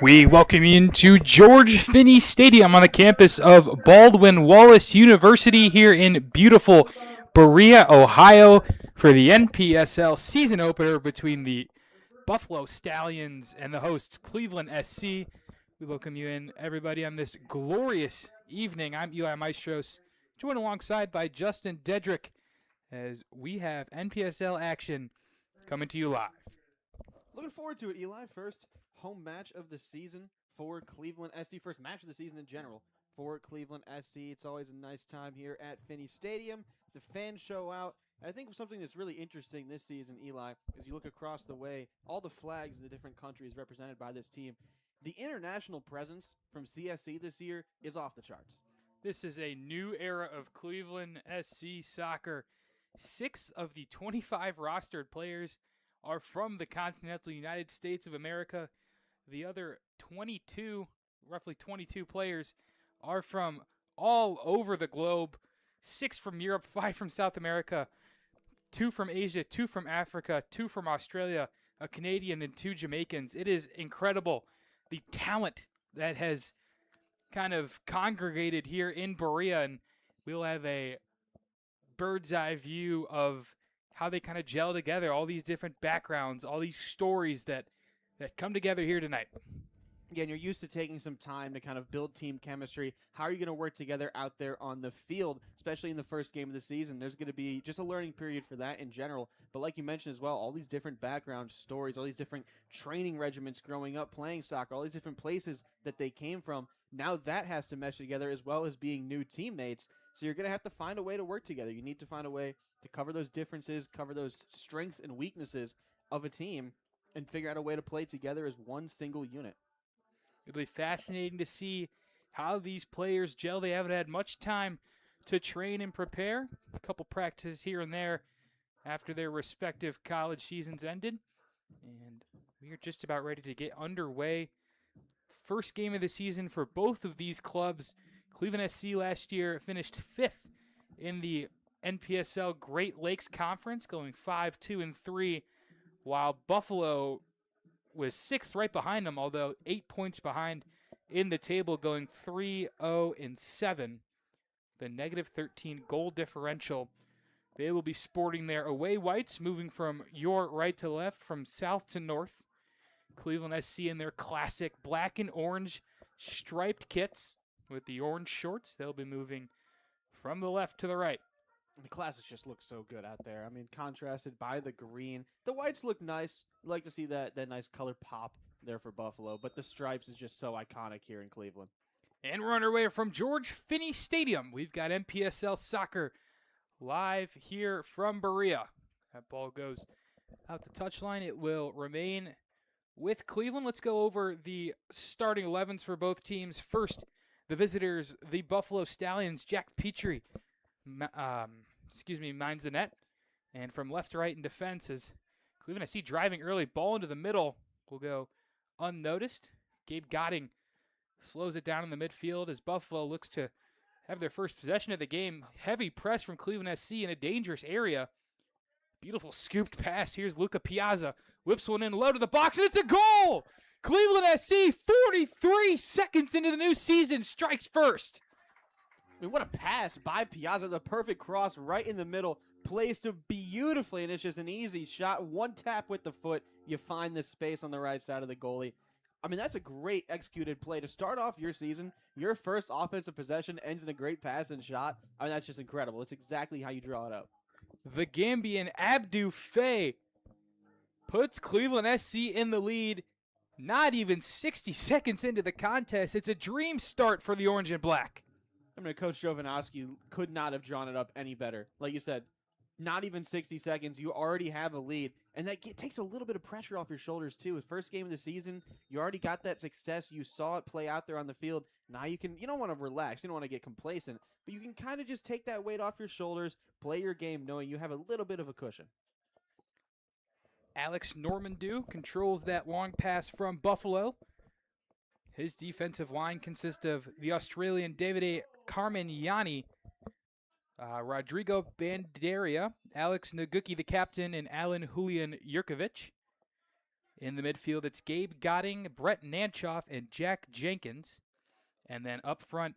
We welcome you into George Finnie Stadium on the campus of Baldwin Wallace University here in beautiful Berea, Ohio, for the NPSL season opener between the Buffalo Stallions and the host Cleveland SC. We welcome you in, everybody, on this glorious evening. I'm Eli Maestros, joined alongside by Justin Dedrick, as we have NPSL action coming to you live. Looking forward to it, Eli. First home match of the season for Cleveland SC. First match of the season in general for Cleveland SC. It's always a nice time here at Finnie Stadium. The fans show out. I think something that's really interesting this season, Eli, is you look across the way, all the flags in the different countries represented by this team. The international presence from CSC this year is off the charts. This is a new era of Cleveland SC soccer. 6 of the 25 rostered players are from the continental United States of America. The other 22, roughly 22 players, are from all over the globe. 6 from Europe, 5 from South America, 2 from Asia, 2 from Africa, 2 from Australia, a Canadian, and 2 Jamaicans. It is incredible, the talent that has kind of congregated here in Berea, and we'll have a bird's eye view of how they kind of gel together, all these different backgrounds, all these stories that come together here tonight. Again, you're used to taking some time to kind of build team chemistry. How are you going to work together out there on the field, especially in the first game of the season? There's going to be just a learning period for that in general. But like you mentioned as well, all these different background stories, all these different training regiments growing up, playing soccer, all these different places that they came from. Now that has to mesh together as well as being new teammates. So you're going to have to find a way to work together. You need to find a way to cover those differences, cover those strengths and weaknesses of a team, and figure out a way to play together as one single unit. It'll be fascinating to see how these players gel. They haven't had much time to train and prepare. A couple practices here and there after their respective college seasons ended. And we are just about ready to get underway. First game of the season for both of these clubs. Cleveland SC last year finished 5th in the NPSL Great Lakes Conference, going 5-2-3, while Buffalo was 6th right behind them, although 8 points behind in the table, going 3-0-7. The negative 13 goal differential. They will be sporting their away whites, moving from your right to left, from south to north. Cleveland SC in their classic black and orange striped kits with the orange shorts. They'll be moving from the left to the right. The classics just look so good out there. I mean, contrasted by the green. The whites look nice. You like to see that nice color pop there for Buffalo, but the stripes is just so iconic here in Cleveland. And we're underway from George Finnie Stadium. We've got NPSL soccer live here from Berea. That ball goes out the touchline. It will remain with Cleveland. Let's go over the starting 11s for both teams. First, the visitors, the Buffalo Stallions. Jack Petrie minds the net. And from left to right in defense is Cleveland SC driving early. Ball into the middle will go unnoticed. Gabe Gotting slows it down in the midfield as Buffalo looks to have their first possession of the game. Heavy press from Cleveland SC in a dangerous area. Beautiful scooped pass. Here's Luca Piazza. Whips one in low to the box, and it's a goal! Cleveland SC, 43 seconds into the new season, strikes first. I mean, what a pass by Piazza. The perfect cross right in the middle. Placed beautifully, and it's just an easy shot. One tap with the foot. You find the space on the right side of the goalie. I mean, that's a great executed play. To start off your season, your first offensive possession ends in a great pass and shot. I mean, that's just incredible. It's exactly how you draw it up. The Gambian Abdou Faye puts Cleveland SC in the lead. Not even 60 seconds into the contest. It's a dream start for the Orange and Black. I mean, Coach Jovanovski could not have drawn it up any better. Like you said, not even 60 seconds. You already have a lead. And that takes a little bit of pressure off your shoulders, too. With first game of the season, you already got that success. You saw it play out there on the field. Now you don't want to relax. You don't want to get complacent. But you can kind of just take that weight off your shoulders, play your game knowing you have a little bit of a cushion. Alex Normandou controls that long pass from Buffalo. His defensive line consists of the Australian Davide Carmignani, Rodrigo Banderia, Alex Naguki, the captain, and Alan Julian Yurkovic. In the midfield, it's Gabe Gotting, Brett Nanchoff, and Jack Jenkins. And then up front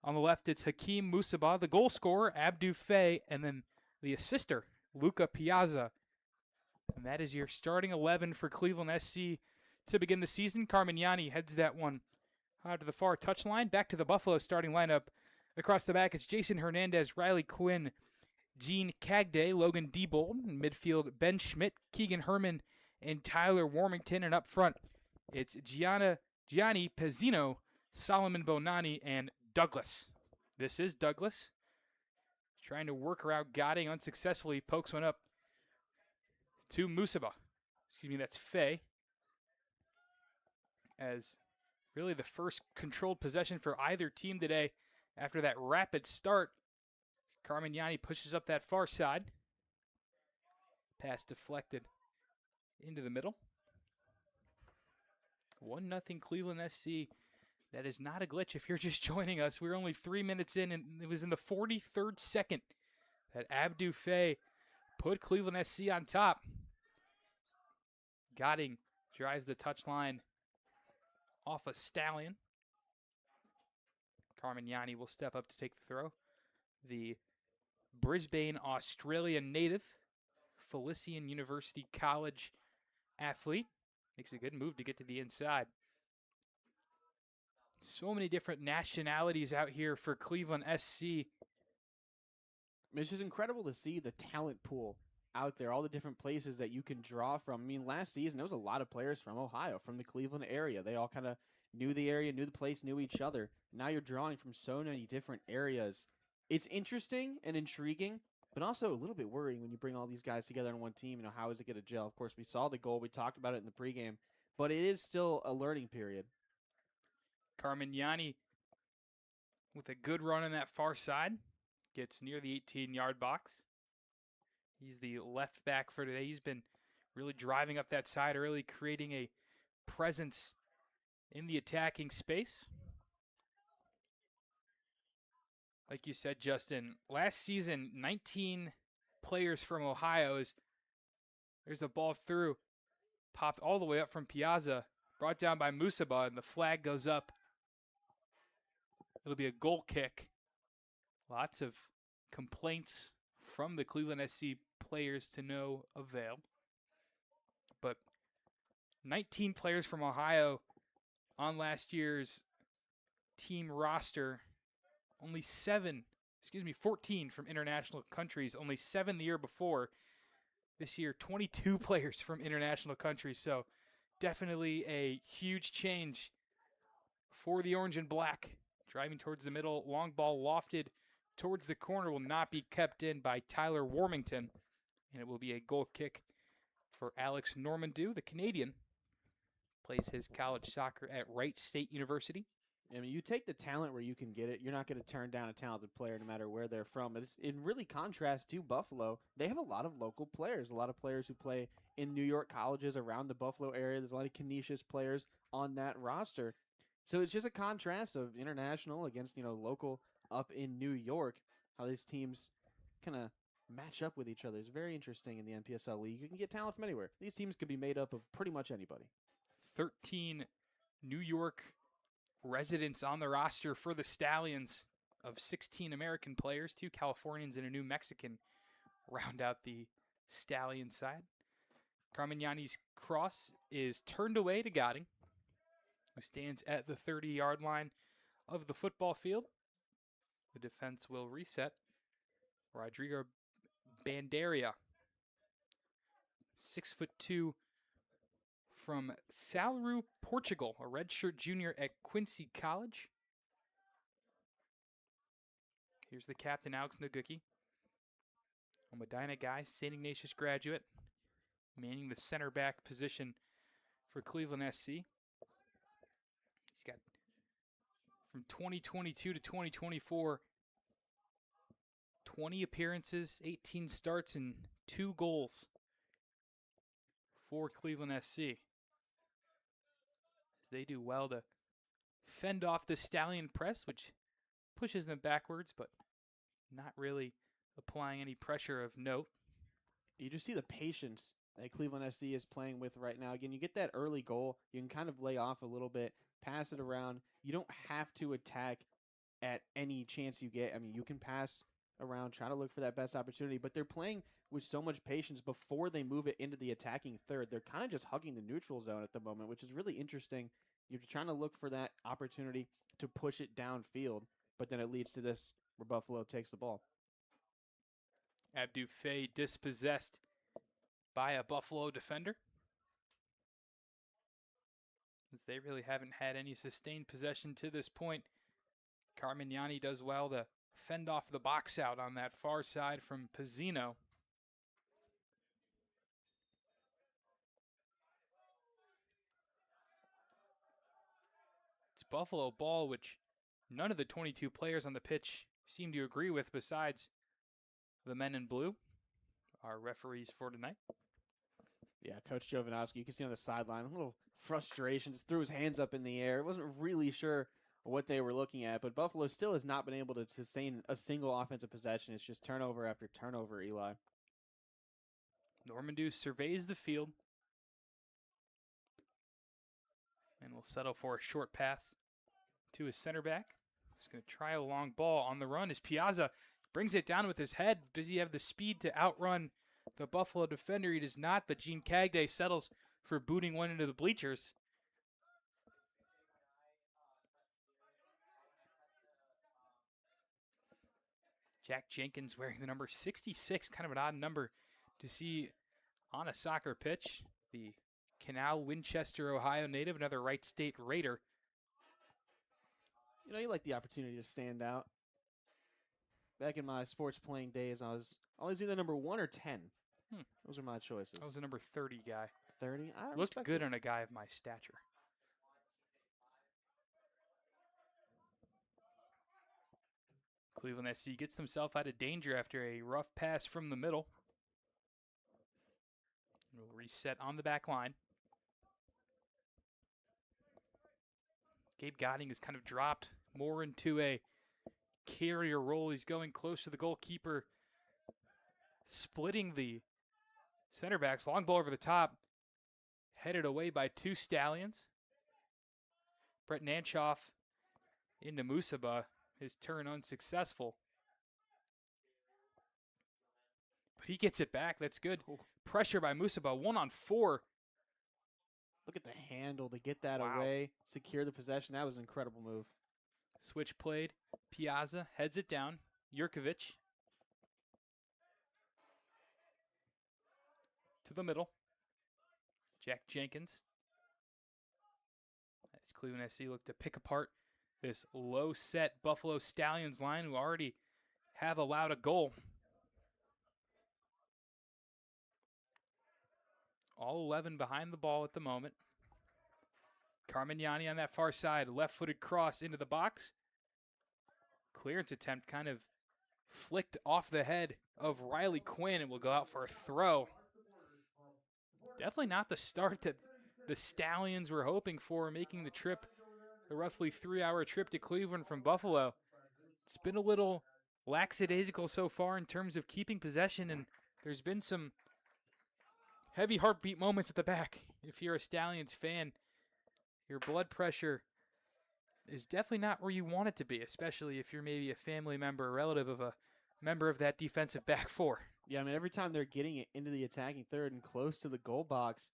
on the left, it's Hakeem Musabah, the goal scorer, Abdu Faye, and then the assister, Luca Piazza. And that is your starting 11 for Cleveland SC to begin the season. Carmignani heads that one out to the far touchline. Back to the Buffalo starting lineup. Across the back, it's Jason Hernandez, Riley Quinn, Gene Cagday, Logan Diebold. In midfield, Ben Schmidt, Keegan Herman, and Tyler Warmington. And up front, it's Gianni Pezzino, Solomon Bonani, and Douglas. This is Douglas. Trying to work around Gotting unsuccessfully. Pokes one up to Musabah. Excuse me, that's Faye. As really the first controlled possession for either team today after that rapid start. Carmignani pushes up that far side. Pass deflected into the middle. 1-0 Cleveland SC. That is not a glitch if you're just joining us. We're only 3 minutes in, and it was in the 43rd second that Abdu Faye put Cleveland SC on top. Gotting drives the touchline off a Stallion. Carmignani will step up to take the throw. The Brisbane, Australia native, Felician University College athlete. Makes a good move to get to the inside. So many different nationalities out here for Cleveland SC. It's just incredible to see the talent pool out there, all the different places that you can draw from. I mean, last season, there was a lot of players from Ohio, from the Cleveland area. They all kind of knew the area, knew the place, knew each other. Now you're drawing from so many different areas. It's interesting and intriguing, but also a little bit worrying when you bring all these guys together on one team. You know, how is it going to gel? Of course, we saw the goal. We talked about it in the pregame, but it is still a learning period. Carmignani with a good run on that far side. Gets near the 18-yard box. He's the left back for today. He's been really driving up that side early, creating a presence in the attacking space. Like you said, Justin, last season, 19 players from Ohio. There's a ball through, popped all the way up from Piazza, brought down by Musabah, and the flag goes up. It'll be a goal kick. Lots of complaints from the Cleveland SC players to no avail. But 19 players from Ohio on last year's team roster. Only 14 from international countries. Only 7 the year before. This year, 22 players from international countries. So definitely a huge change for the orange and black. Driving towards the middle, long ball lofted towards the corner will not be kept in by Tyler Warmington. And it will be a goal kick for Alex Normandeau, the Canadian. Plays his college soccer at Wright State University. I mean, you take the talent where you can get it. You're not going to turn down a talented player no matter where they're from. It's in really contrast to Buffalo. They have a lot of local players, a lot of players who play in New York colleges around the Buffalo area. There's a lot of Canisius players on that roster. So it's just a contrast of international against, local up in New York, how these teams kind of match up with each other. It's very interesting in the NPSL league. You can get talent from anywhere. These teams could be made up of pretty much anybody. 13 New York residents on the roster for the Stallions of 16 American players, 2 Californians and a New Mexican round out the Stallion side. Carmignani's cross is turned away to Gotting, who stands at the 30-yard line of the football field. The defense will reset. Rodrigo Bandeira, 6'2", from Salru, Portugal, a redshirt junior at Quincy College. Here's the captain, Alex Naguki. A Medina guy, St. Ignatius graduate, manning the center back position for Cleveland SC. He's got, from 2022 to 2024, 20 appearances, 18 starts, and 2 goals for Cleveland SC. As they do well to fend off the Stallion press, which pushes them backwards, but not really applying any pressure of note. You just see the patience that Cleveland SC is playing with right now. Again, you get that early goal, you can kind of lay off a little bit, pass it around. You don't have to attack at any chance you get. I mean, you can pass around, try to look for that best opportunity, but they're playing with so much patience before they move it into the attacking third. They're kind of just hugging the neutral zone at the moment, which is really interesting. You're trying to look for that opportunity to push it downfield, but then it leads to this where Buffalo takes the ball. Abdou Faye dispossessed by a Buffalo defender, as they really haven't had any sustained possession to this point. Carmignani does well to fend off the box out on that far side from Pizzino. It's Buffalo ball, which none of the 22 players on the pitch seem to agree with besides the men in blue, our referees for tonight. Yeah, Coach Jovanovski, you can see on the sideline, a little frustration, just threw his hands up in the air. Wasn't really sure what they were looking at, but Buffalo still has not been able to sustain a single offensive possession. It's just turnover after turnover, Eli. Normandeau surveys the field and will settle for a short pass to his center back. He's going to try a long ball on the run as Piazza brings it down with his head. Does he have the speed to outrun the Buffalo defender? He does not, but Gene Cagday settles for booting one into the bleachers. Jack Jenkins wearing the number 66, kind of an odd number to see on a soccer pitch. The Canal, Winchester, Ohio native, another Wright State Raider. You know, you like the opportunity to stand out. Back in my sports playing days, I was always either number 1 or 10. Those are my choices. I was a number 30 guy. 30? I Looked respect good it. on a guy of my stature. Cleveland SC gets themselves out of danger after a rough pass from the middle. We'll reset on the back line. Gabe Godding has kind of dropped more into a carrier role. He's going close to the goalkeeper, splitting the center backs. Long ball over the top, headed away by two Stallions. Brett Nanchoff into Musaba. His turn unsuccessful. But he gets it back. That's good. Pressure by Musaba. 1-on-4. Look at the handle to get that Wow. away, secure the possession. That was an incredible move. Switch played. Piazza heads it down. Jurkovic to the middle. Jack Jenkins. As Cleveland SC look to pick apart this low set Buffalo Stallions line, who already have allowed a goal. All 11 behind the ball at the moment. Carmignani on that far side, left-footed cross into the box. Clearance attempt kind of flicked off the head of Riley Quinn and will go out for a throw. Definitely not the start that the Stallions were hoping for, making the trip, the roughly 3-hour trip to Cleveland from Buffalo. It's been a little lackadaisical so far in terms of keeping possession, and there's been some heavy heartbeat moments at the back. If you're a Stallions fan, your blood pressure is definitely not where you want it to be, especially if you're maybe a family member or relative of a member of that defensive back four. Yeah, I mean, every time they're getting it into the attacking third and close to the goal box,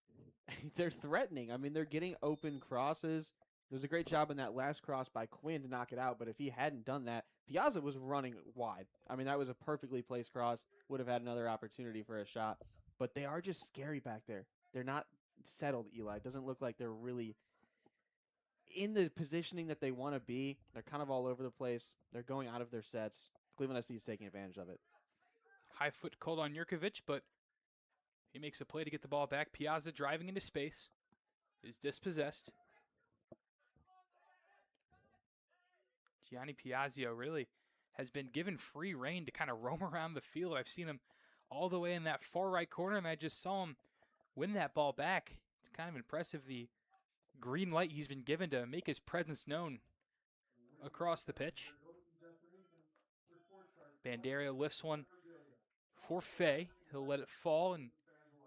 they're threatening. I mean, they're getting open crosses. There was a great job in that last cross by Quinn to knock it out, but if he hadn't done that, Piazza was running wide. I mean, that was a perfectly placed cross. Would have had another opportunity for a shot. But they are just scary back there. They're not settled, Eli. It doesn't look like they're really in the positioning that they want to be. They're kind of all over the place. They're going out of their sets. Cleveland SC is taking advantage of it. High foot called on Jurkovic, but he makes a play to get the ball back. Piazza driving into space is dispossessed. Gianni Piazza really has been given free rein to kind of roam around the field. I've seen him all the way in that far right corner, and I just saw him win that ball back. It's kind of impressive, the green light he's been given to make his presence known across the pitch. Bandera lifts one for Faye. He'll let it fall, and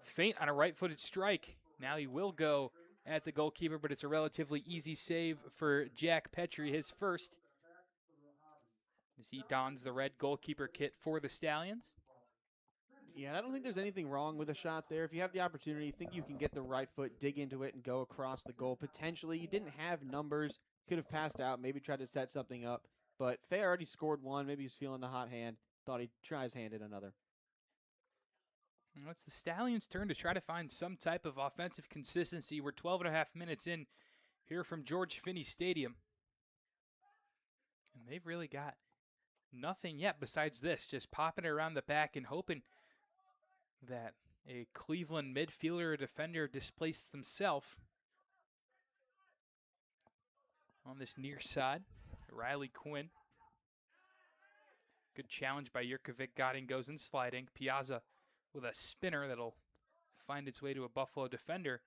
feint on a right-footed strike. Now he will go as the goalkeeper, but it's a relatively easy save for Jack Petrie, his first, as he dons the red goalkeeper kit for the Stallions. Yeah, I don't think there's anything wrong with a shot there. If you have the opportunity, think you can get the right foot, dig into it, and go across the goal. Potentially, you didn't have numbers, could have passed out, maybe tried to set something up. But Fay already scored one. Maybe he's feeling the hot hand. Thought he'd try his hand at another. Well, it's the Stallions' turn to try to find some type of offensive consistency. We're 12 and a half minutes in here from George Finnie Stadium. And they've really got nothing yet besides this, just popping it around the back and hoping that a Cleveland midfielder or defender displaced themselves on this near side. Riley Quinn. Good challenge by Jurkovic. Godin goes in sliding. Piazza with a spinner that'll find its way to a Buffalo defender.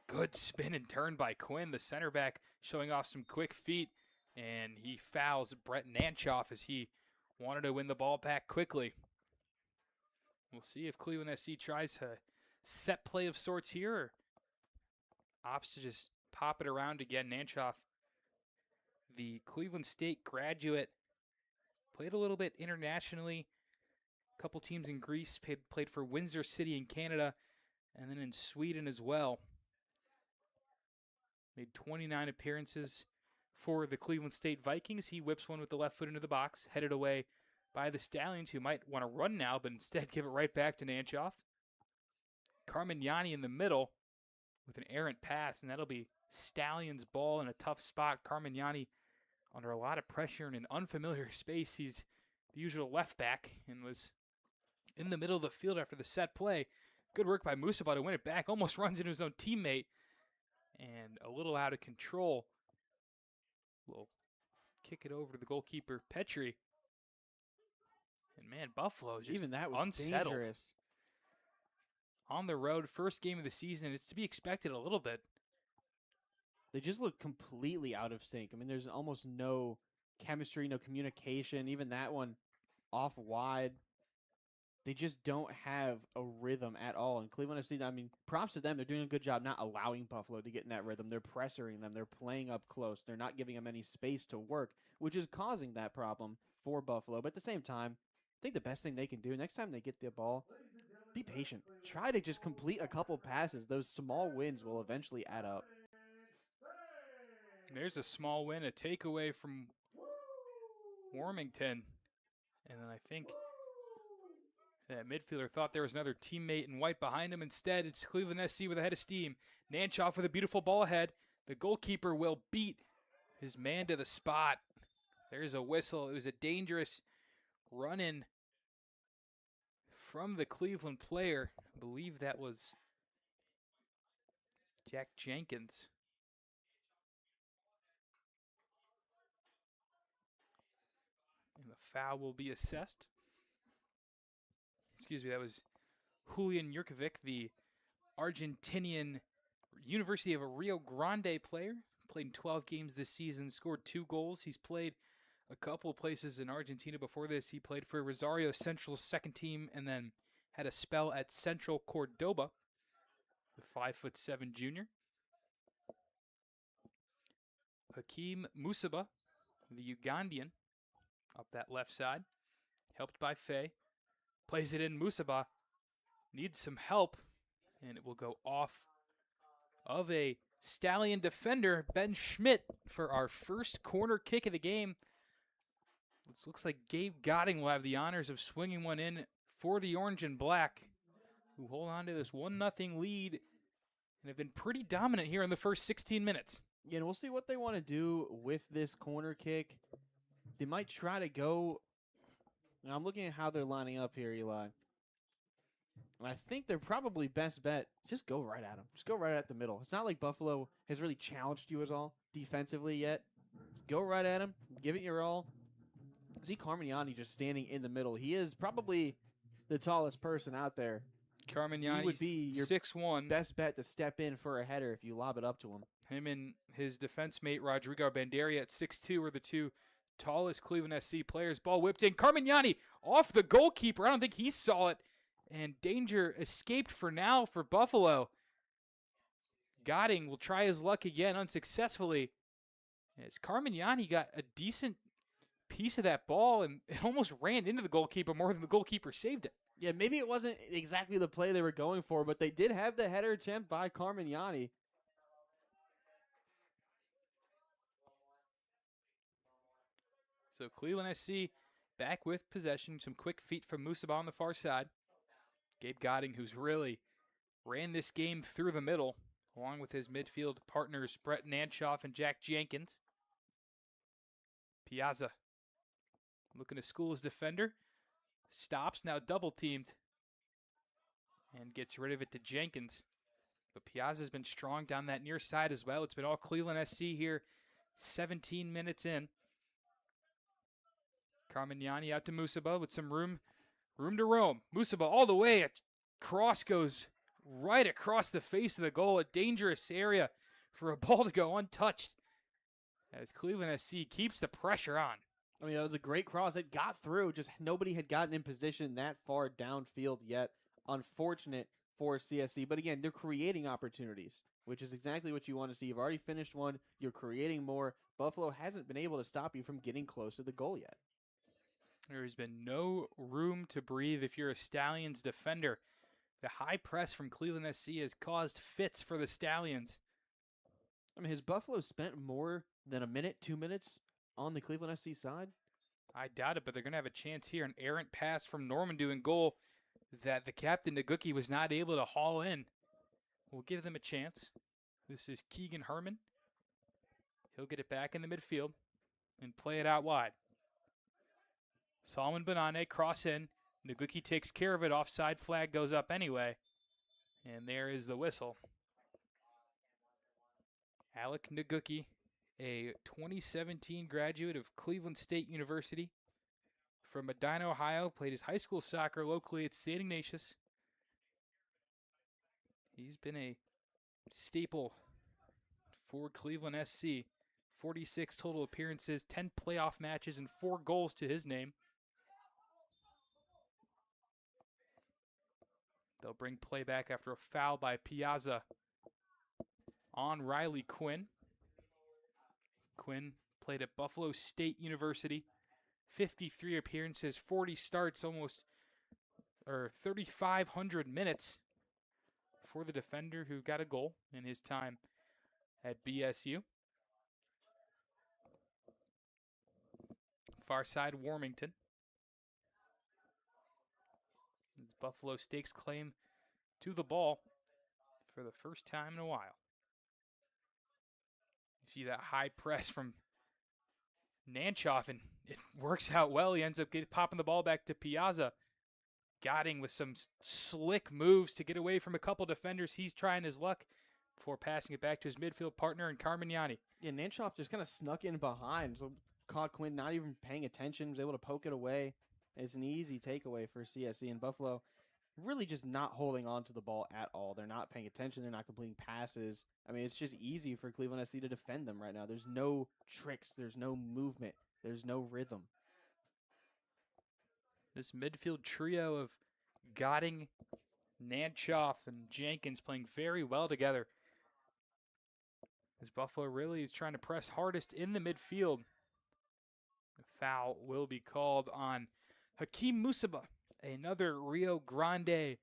Good spin and turn by Quinn, the center back, showing off some quick feet. And he fouls Brett Nanchoff as he wanted to win the ball back quickly. We'll see if Cleveland SC tries a set play of sorts here or opts to just pop it around again. Nanchoff, the Cleveland State graduate, played a little bit internationally. A couple teams in Greece, played for Windsor City in Canada, and then in Sweden as well. Made 29 appearances for the Cleveland State Vikings. He whips one with the left foot into the box, headed away by the Stallions, who might want to run now, but instead give it right back to Nanchoff. Carmignani in the middle with an errant pass, and that'll be Stallions' ball in a tough spot. Carmignani under a lot of pressure in an unfamiliar space. He's the usual left back and was in the middle of the field after the set play. Good work by Musaba to win it back. Almost runs into his own teammate and a little out of control. Will kick it over to the goalkeeper, Petrie. And man, Buffalo just even that was unsettled. Dangerous. On the road, first game of the season. It's to be expected a little bit. They just look completely out of sync. I mean, there's almost no chemistry, no communication. Even that one off wide. They just don't have a rhythm at all. And Cleveland SC, I mean, props to them. They're doing a good job not allowing Buffalo to get in that rhythm. They're pressuring them. They're playing up close. They're not giving them any space to work, which is causing that problem for Buffalo. But at the same time, I think the best thing they can do next time they get the ball, be patient. Try to just complete a couple passes. Those small wins will eventually add up. There's a small win, a takeaway from Warmington. And then I think that midfielder thought there was another teammate in white behind him. Instead, it's Cleveland SC with a head of steam. Nanchoff with a beautiful ball ahead. The goalkeeper will beat his man to the spot. There's a whistle. It was a dangerous run-in from the Cleveland player. I believe that was Jack Jenkins. And the foul will be assessed. Excuse me, that was Julian Jurkovic, the Argentinian University of Rio Grande player. Played in 12 games this season, scored 2 goals. He's played a couple of places in Argentina before this. He played for Rosario Central's second team and then had a spell at Central Cordoba, the 5'7" junior. Hakeem Musaba, the Ugandan, up that left side, helped by Faye. Plays it in. Musaba needs some help, and it will go off of a Stallion defender, Ben Schmidt, for our first corner kick of the game. It looks like Gabe Goding will have the honors of swinging one in for the Orange and Black, who hold on to this 1-0 lead and have been pretty dominant here in the first 16 minutes. Yeah, and we'll see what they want to do with this corner kick. They might try to go. Now, I'm looking at how they're lining up here, Eli. I think they're probably best bet, just go right at them. Just go right at the middle. It's not like Buffalo has really challenged you at all defensively yet. Just go right at them. Give it your all. See Carmignani just standing in the middle. He is probably the tallest person out there. Carmignani would be your 6'1". Best bet to step in for a header if you lob it up to him. Him and his defense mate, Rodrigo Banderia, at 6'2", are the two tallest Cleveland SC players. Ball whipped in. Carmignani off the goalkeeper. I don't think he saw it. And danger escaped for now for Buffalo. Godding will try his luck again unsuccessfully. As Carmignani got a decent piece of that ball, and it almost ran into the goalkeeper more than the goalkeeper saved it. Yeah, maybe it wasn't exactly the play they were going for, but they did have the header attempt by Carmignani. So Cleveland SC back with possession. Some quick feet from Musaba on the far side. Gabe Godding, who's really ran this game through the middle, along with his midfield partners Brett Nanchoff and Jack Jenkins. Piazza looking to school his defender. Stops, now double teamed. And gets rid of it to Jenkins. But Piazza's been strong down that near side as well. It's been all Cleveland SC here, 17 minutes in. Carmignani out to Musaba with some room to roam. Musaba all the way. A cross goes right across the face of the goal. A dangerous area for a ball to go untouched. As Cleveland SC keeps the pressure on. I mean, it was a great cross. It got through. Just nobody had gotten in position that far downfield yet. Unfortunate for CSC. But again, they're creating opportunities, which is exactly what you want to see. You've already finished one. You're creating more. Buffalo hasn't been able to stop you from getting close to the goal yet. There has been no room to breathe if you're a Stallions defender. The high press from Cleveland SC has caused fits for the Stallions. I mean, has Buffalo spent more than a minute, 2 minutes on the Cleveland SC side? I doubt it, but they're going to have a chance here. An errant pass from Normandeau in goal that the captain, Naguki, was not able to haul in. We'll give them a chance. This is Keegan Herman. He'll get it back in the midfield and play it out wide. Solomon Banane, cross in. Naguki takes care of it. Offside flag goes up anyway. And there is the whistle. Alec Naguki, a 2017 graduate of Cleveland State University from Medina, Ohio, played his high school soccer locally at St. Ignatius. He's been a staple for Cleveland SC. 46 total appearances, 10 playoff matches, and 4 goals to his name. They'll bring play back after a foul by Piazza on Riley Quinn. Quinn played at Buffalo State University. 53 appearances, 40 starts, almost 3,500 minutes for the defender who got a goal in his time at BSU. Far side, Warmington. As Buffalo stakes claim to the ball for the first time in a while. You see that high press from Nanchoff, and it works out well. He ends up popping the ball back to Piazza. Godding with some slick moves to get away from a couple defenders. He's trying his luck before passing it back to his midfield partner in Carmignani. Yeah, Nanchoff just kind of snuck in behind. So caught Quinn not even paying attention. Was able to poke it away. It's an easy takeaway for CSC, and Buffalo really just not holding on to the ball at all. They're not paying attention. They're not completing passes. I mean, it's just easy for Cleveland SC to defend them right now. There's no tricks. There's no movement. There's no rhythm. This midfield trio of Godding, Nanchoff, and Jenkins playing very well together. As Buffalo really is trying to press hardest in the midfield. The foul will be called on Hakeem Musaba, another Rio Grande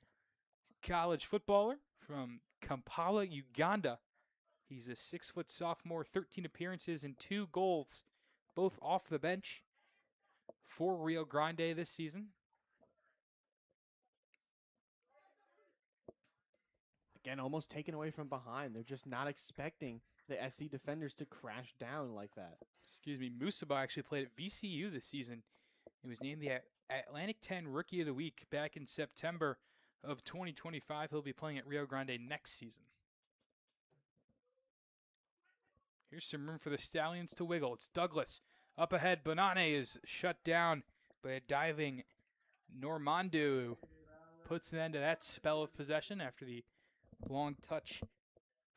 college footballer from Kampala, Uganda. He's a 6-foot sophomore, 13 appearances and 2 goals, both off the bench for Rio Grande this season. Again, almost taken away from behind. They're just not expecting the SC defenders to crash down like that. Musaba actually played at VCU this season. He was named the Atlantic 10 Rookie of the Week back in September of 2025. He'll be playing at Rio Grande next season. Here's some room for the Stallions to wiggle. It's Douglas. Up ahead, Banane is shut down by a diving Normandeau, who puts an end to that spell of possession after the long touch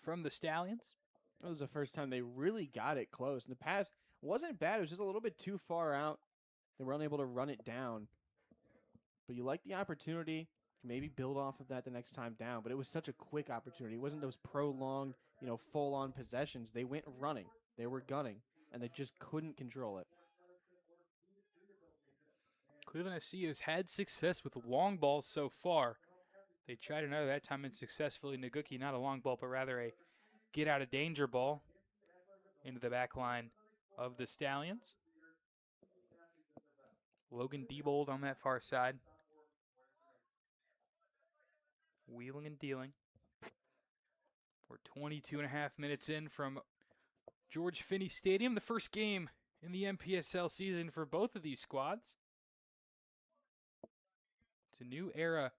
from the Stallions. That was the first time they really got it close. In the past, wasn't bad. It was just a little bit too far out. They were unable to run it down. But you like the opportunity. maybe build off of that the next time down. But it was such a quick opportunity. It wasn't those prolonged, full-on possessions. They went running. They were gunning, and they just couldn't control it. Cleveland SC has had success with long balls so far. They tried another that time unsuccessfully. Naguki, not a long ball, but rather a get-out-of-danger ball into the back line of the Stallions. Logan Diebold on that far side. Wheeling and dealing. We're 22 and a half minutes in from George Finnie Stadium, the first game in the NPSL season for both of these squads. It's a new era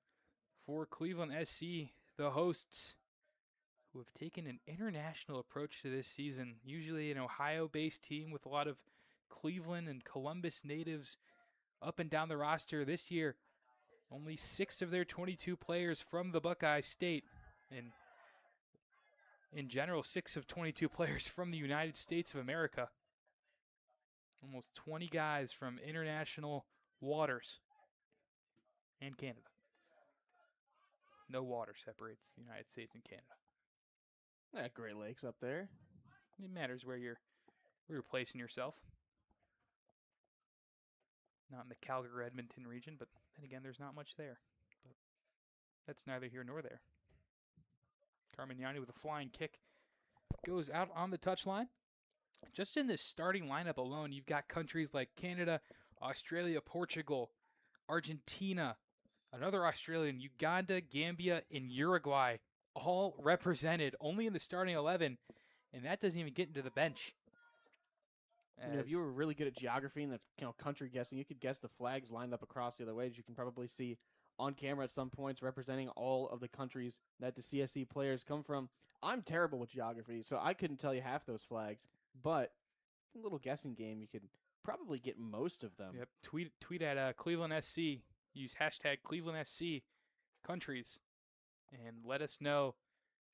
for Cleveland SC, the hosts, who have taken an international approach to this season. Usually an Ohio-based team with a lot of Cleveland and Columbus natives up and down the roster. This year, only 6 of their 22 players from the Buckeye State. And in general, 6 of 22 players from the United States of America. Almost 20 guys from international waters and Canada. No water separates the United States and Canada. Yeah, Great Lakes up there. It matters where you're placing yourself. Not in the Calgary-Edmonton region, but then again, there's not much there. But that's neither here nor there. Carmignani with a flying kick goes out on the touchline. Just in this starting lineup alone, you've got countries like Canada, Australia, Portugal, Argentina, another Australian, Uganda, Gambia, and Uruguay, all represented only in the starting 11, and that doesn't even get into the bench. If you were really good at geography and the country guessing, you could guess the flags lined up across the other way. As you can probably see on camera at some points, representing all of the countries that the CSC players come from. I'm terrible with geography, so I couldn't tell you half those flags. But a little guessing game, you could probably get most of them. Yep. Tweet at Cleveland SC. Use hashtag Cleveland SC countries, and let us know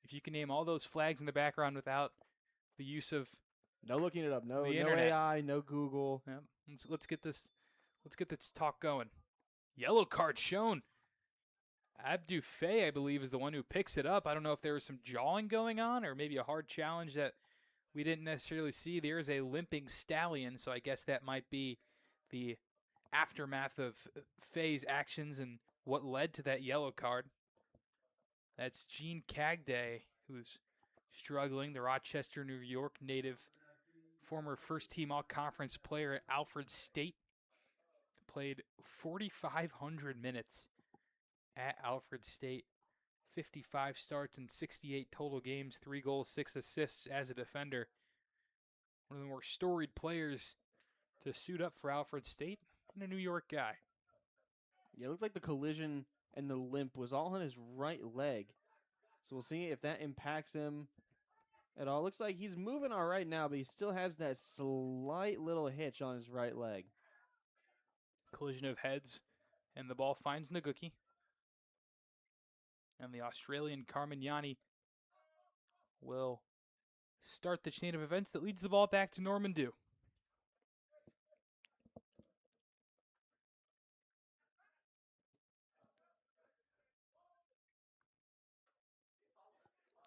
if you can name all those flags in the background without the use of no looking it up, no internet. AI, no Google. Yep. Let's get this talk going. Yellow card shown. Abdu Faye, I believe, is the one who picks it up. I don't know if there was some jawing going on or maybe a hard challenge that we didn't necessarily see. There is a limping Stallion, so I guess that might be the aftermath of Faye's actions and what led to that yellow card. That's Gene Cagday, who's struggling, the Rochester, New York native, former first-team all-conference player at Alfred State. Played 4,500 minutes at Alfred State. 55 starts in 68 total games, 3 goals, 6 assists as a defender. One of the more storied players to suit up for Alfred State, and a New York guy. Yeah, it looked like the collision and the limp was all on his right leg. So we'll see if that impacts him at all. Looks like he's moving all right now, but he still has that slight little hitch on his right leg. Collision of heads, and the ball finds Naguki. And the Australian Carmignani will start the chain of events that leads the ball back to Norman Dew.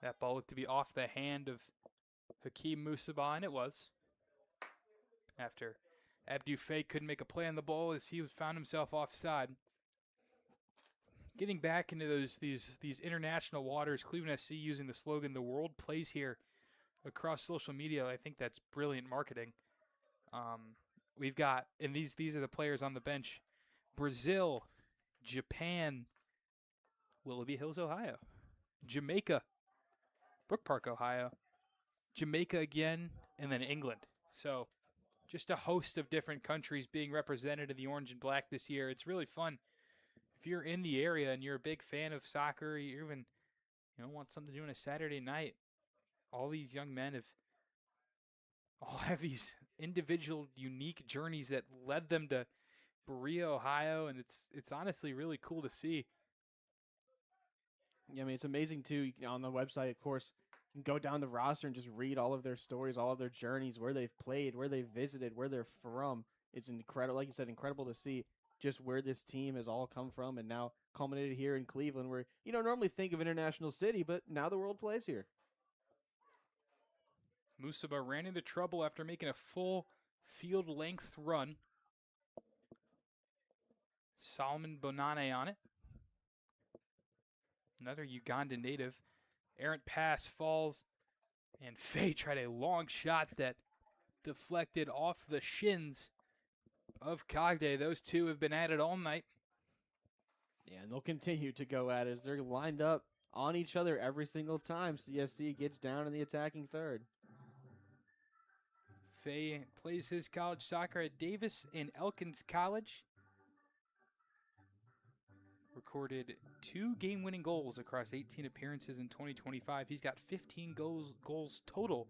That ball looked to be off the hand of Hakeem Musabah, and it was. After Abdu Faye couldn't make a play on the ball as he found himself offside. Getting back into these international waters, Cleveland SC using the slogan, "The world plays here," across social media. I think that's brilliant marketing. We've got, and these are the players on the bench: Brazil, Japan, Willoughby Hills, Ohio, Jamaica, Brook Park, Ohio, Jamaica again, and then England. So just a host of different countries being represented in the orange and black this year. It's really fun. If you're in the area and you're a big fan of soccer, you even want something to do on a Saturday night, all these young men all have these individual, unique journeys that led them to Berea, Ohio, and it's honestly really cool to see. Yeah, I mean, it's amazing, too. On the website, of course, you can go down the roster and just read all of their stories, all of their journeys, where they've played, where they've visited, where they're from. It's incredible. Like you said, incredible to see. just where this team has all come from and now culminated here in Cleveland, where you don't normally think of International City, but now the world plays here. Musaba ran into trouble after making a full field length run. Solomon Bonane on it. Another Uganda native. Errant pass falls, and Faye tried a long shot that deflected off the shins of Cogday. Those two have been at it all night. Yeah, and they'll continue to go at it as they're lined up on each other every single time CSC gets down in the attacking third. Faye plays his college soccer at Davis and Elkins College. Recorded 2 game-winning goals across 18 appearances in 2025. He's got 15 goals total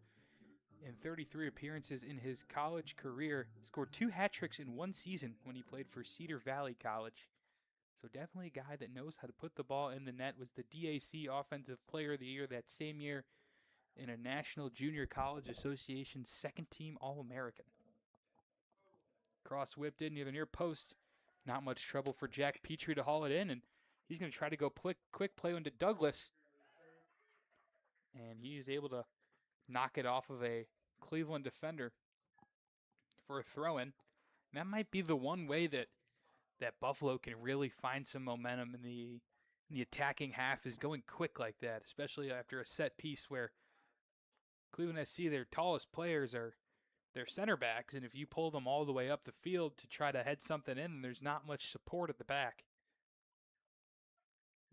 in 33 appearances in his college career. Scored 2 hat tricks in 1 season when he played for Cedar Valley College. So definitely a guy that knows how to put the ball in the net. Was the DAC Offensive Player of the Year that same year in a National Junior College Association second-team All-American. Cross whipped in near the near post. Not much trouble for Jack Petrie to haul it in, and he's going to try to go quick play into Douglas. And he's able to knock it off of a Cleveland defender for a throw-in. That might be the one way that Buffalo can really find some momentum in the attacking half, is going quick like that, especially after a set piece where Cleveland SC, their tallest players are their center backs, and if you pull them all the way up the field to try to head something in, there's not much support at the back.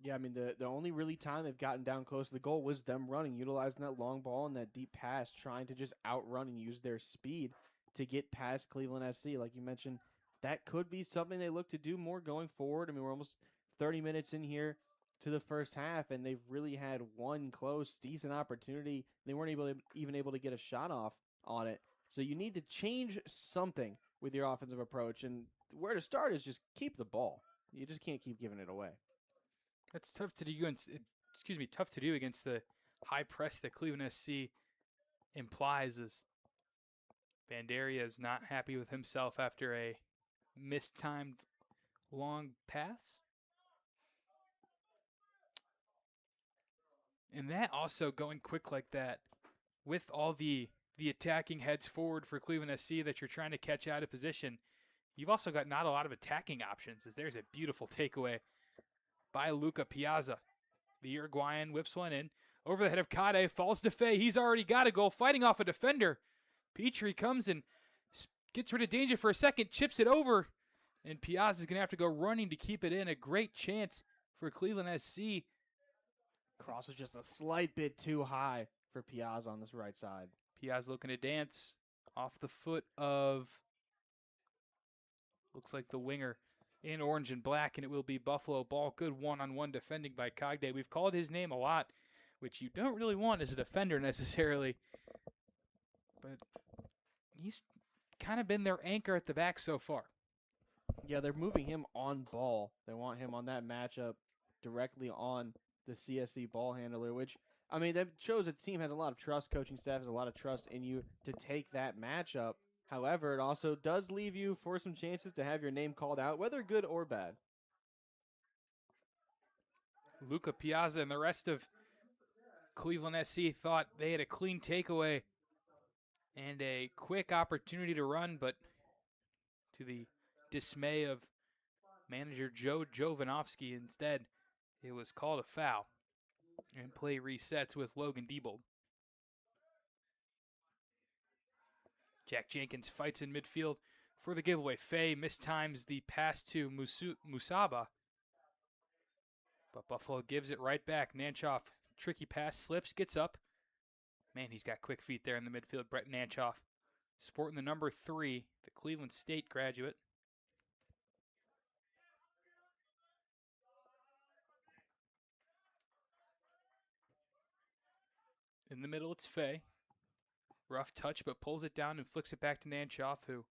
Yeah, I mean, the only really time they've gotten down close to the goal was them running, utilizing that long ball and that deep pass, trying to just outrun and use their speed to get past Cleveland SC. Like you mentioned, that could be something they look to do more going forward. I mean, we're almost 30 minutes in here to the first half, and they've really had one close, decent opportunity. They weren't even able to get a shot off on it. So you need to change something with your offensive approach, and where to start is just keep the ball. You just can't keep giving it away. That's tough to do against the high press that Cleveland SC implies. As Banderia is not happy with himself after a mistimed long pass. And that also going quick like that, with all the attacking heads forward for Cleveland SC that you're trying to catch out of position, you've also got not a lot of attacking options, as there's a beautiful takeaway by Luca Piazza. The Uruguayan whips one in. Over the head of Kade, falls to Faye. He's already got a goal, fighting off a defender. Petrie comes and gets rid of danger for a second, chips it over, and Piazza's going to have to go running to keep it in. A great chance for Cleveland SC. Cross was just a slight bit too high for Piazza on this right side. Piazza looking to dance off the foot of, looks like the winger in orange and black, and it will be Buffalo ball. Good one-on-one defending by Cogday. We've called his name a lot, which you don't really want as a defender necessarily, but he's kind of been their anchor at the back so far. Yeah, they're moving him on ball. They want him on that matchup directly on the CSC ball handler, which, I mean, that shows that the team has a lot of trust. Coaching staff has a lot of trust in you to take that matchup. However, it also does leave you for some chances to have your name called out, whether good or bad. Luca Piazza and the rest of Cleveland SC thought they had a clean takeaway and a quick opportunity to run, but to the dismay of manager Joe Jovanovski, instead, it was called a foul, and play resets with Logan Diebold. Jack Jenkins fights in midfield for the giveaway. Faye mistimes the pass to Musaba, but Buffalo gives it right back. Nanchoff, tricky pass, slips, gets up. Man, he's got quick feet there in the midfield. Brett Nanchoff, sporting the number 3, the Cleveland State graduate. In the middle, it's Faye. Rough touch, but pulls it down and flicks it back to Nanchoff, who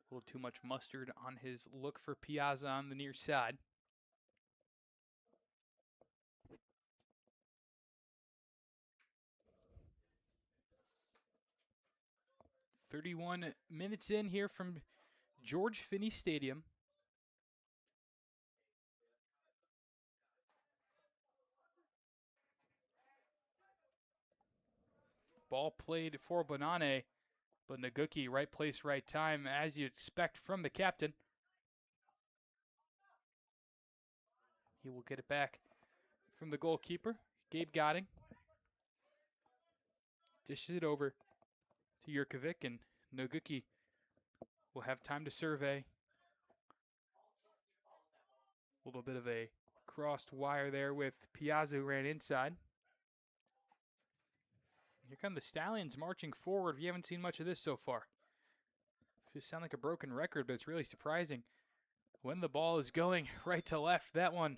a little too much mustard on his look for Piazza on the near side. "31 minutes in here from George Finnie Stadium. Ball played for Bonane, but Naguki, right place, right time, as you expect from the captain. He will get it back from the goalkeeper, Gabe Gotting. Dishes it over to Jurkovic, and Naguki will have time to survey. A little bit of a crossed wire there with Piazza, who ran inside. Here come the Stallions marching forward. We haven't seen much of this so far. It sounds like a broken record, but it's really surprising when the ball is going right to left. That one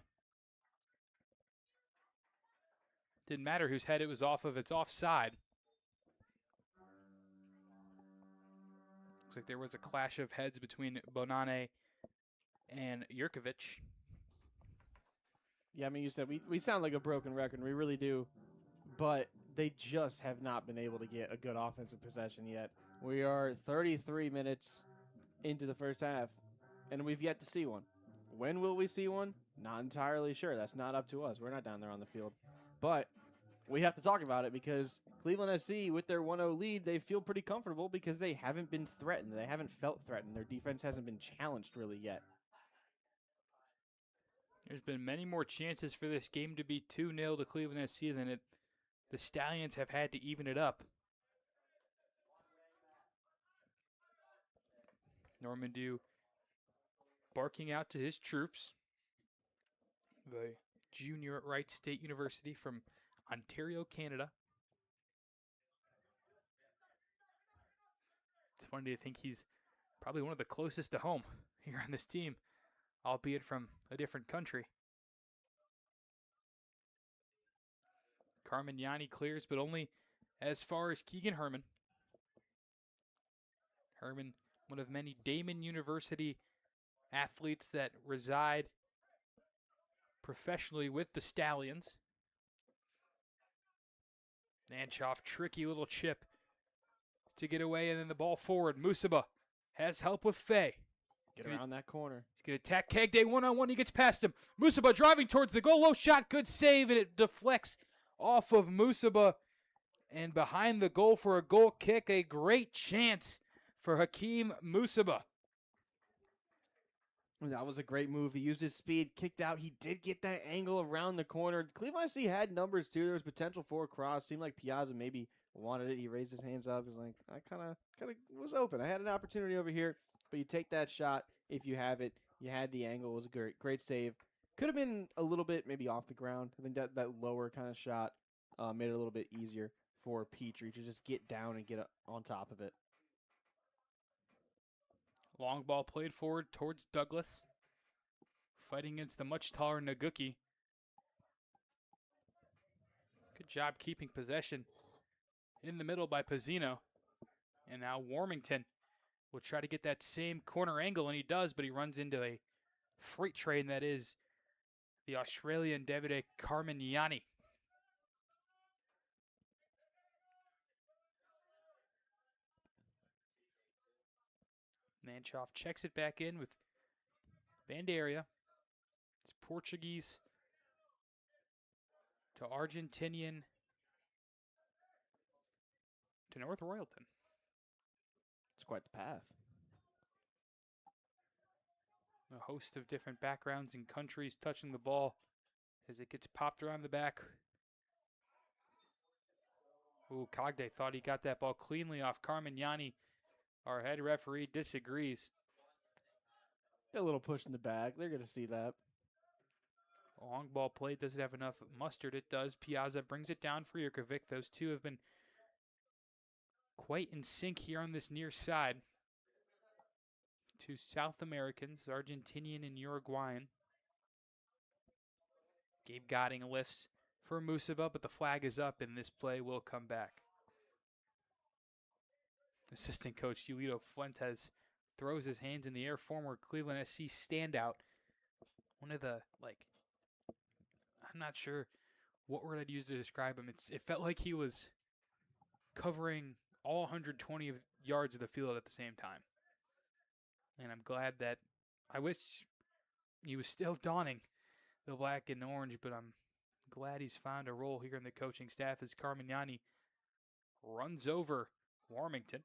didn't matter whose head it was off of. It's offside. Looks like there was a clash of heads between Bonane and Jurkovic. Yeah, I mean, you said we sound like a broken record. We really do. But they just have not been able to get a good offensive possession yet. We are 33 minutes into the first half, and we've yet to see one. When will we see one? Not entirely sure. That's not up to us. We're not down there on the field. But we have to talk about it because Cleveland SC, with their 1-0 lead, they feel pretty comfortable because they haven't been threatened. They haven't felt threatened. Their defense hasn't been challenged really yet. There's been many more chances for this game to be 2-0 to Cleveland SC than the Stallions have had to even it up. Normandeau barking out to his troops. The junior at Wright State University from Ontario, Canada. It's funny to think he's probably one of the closest to home here on this team, albeit from a different country. Carmignani clears, but only as far as Keegan Herman. Herman, one of many Damon University athletes that reside professionally with the Stallions. Nanchoff, tricky little chip to get away, and then the ball forward. Musaba has help with Faye. Get around that corner. He's going to attack Kagde one-on-one. He gets past him. Musaba driving towards the goal. Low shot, good save, and it deflects off of Musaba and behind the goal for a goal kick. A great chance for Hakeem Musaba. That was a great move. He used his speed, kicked out. He did get that angle around the corner. Cleveland SC had numbers too. There was potential for a cross. Seemed like Piazza maybe wanted it. He raised his hands up. He was like, I kind of was open. I had an opportunity over here, but you take that shot if you have it. You had the angle. It was a great save. Could have been a little bit maybe off the ground. I think that lower kind of shot made it a little bit easier for Petrie to just get down and get on top of it. Long ball played forward towards Douglas. Fighting against the much taller Naguki. Good job keeping possession in the middle by Pizzino. And now Warmington will try to get that same corner angle, and he does, but he runs into a freight train that is the Australian Davide Carmignani. Nanchoff checks it back in with Banderia. It's Portuguese to Argentinian to North Royalton. It's quite the path. A host of different backgrounds and countries touching the ball as it gets popped around the back. Ooh, Kagde thought he got that ball cleanly off Carmignani. Our head referee disagrees. A little push in the back. They're going to see that. Long ball play. Does it have enough mustard? It does. Piazza brings it down for Jurkovic. Those two have been quite in sync here on this near side. Two South Americans, Argentinian and Uruguayan. Gabe Gotting lifts for Musaba, but the flag is up and this play will come back. Assistant coach Julito Fuentes throws his hands in the air. Former Cleveland SC standout. One of the, I'm not sure what word I'd use to describe him. It felt like he was covering all 120 yards of the field at the same time. And I'm glad that I wish he was still donning the black and orange, but I'm glad he's found a role here in the coaching staff as Carmignani runs over Warmington.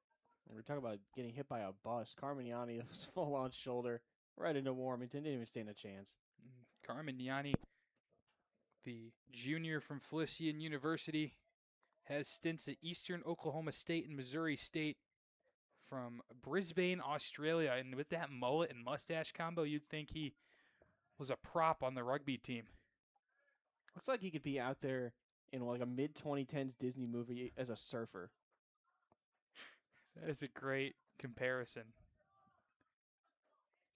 And we're talking about getting hit by a bus. Carmignani was full on shoulder right into Warmington. Didn't even stand a chance. Carmignani, the junior from Felician University, has stints at Eastern Oklahoma State and Missouri State, from Brisbane, Australia. And with that mullet and mustache combo, you'd think he was a prop on the rugby team. Looks like he could be out there in like a mid-2010s Disney movie as a surfer. That is a great comparison.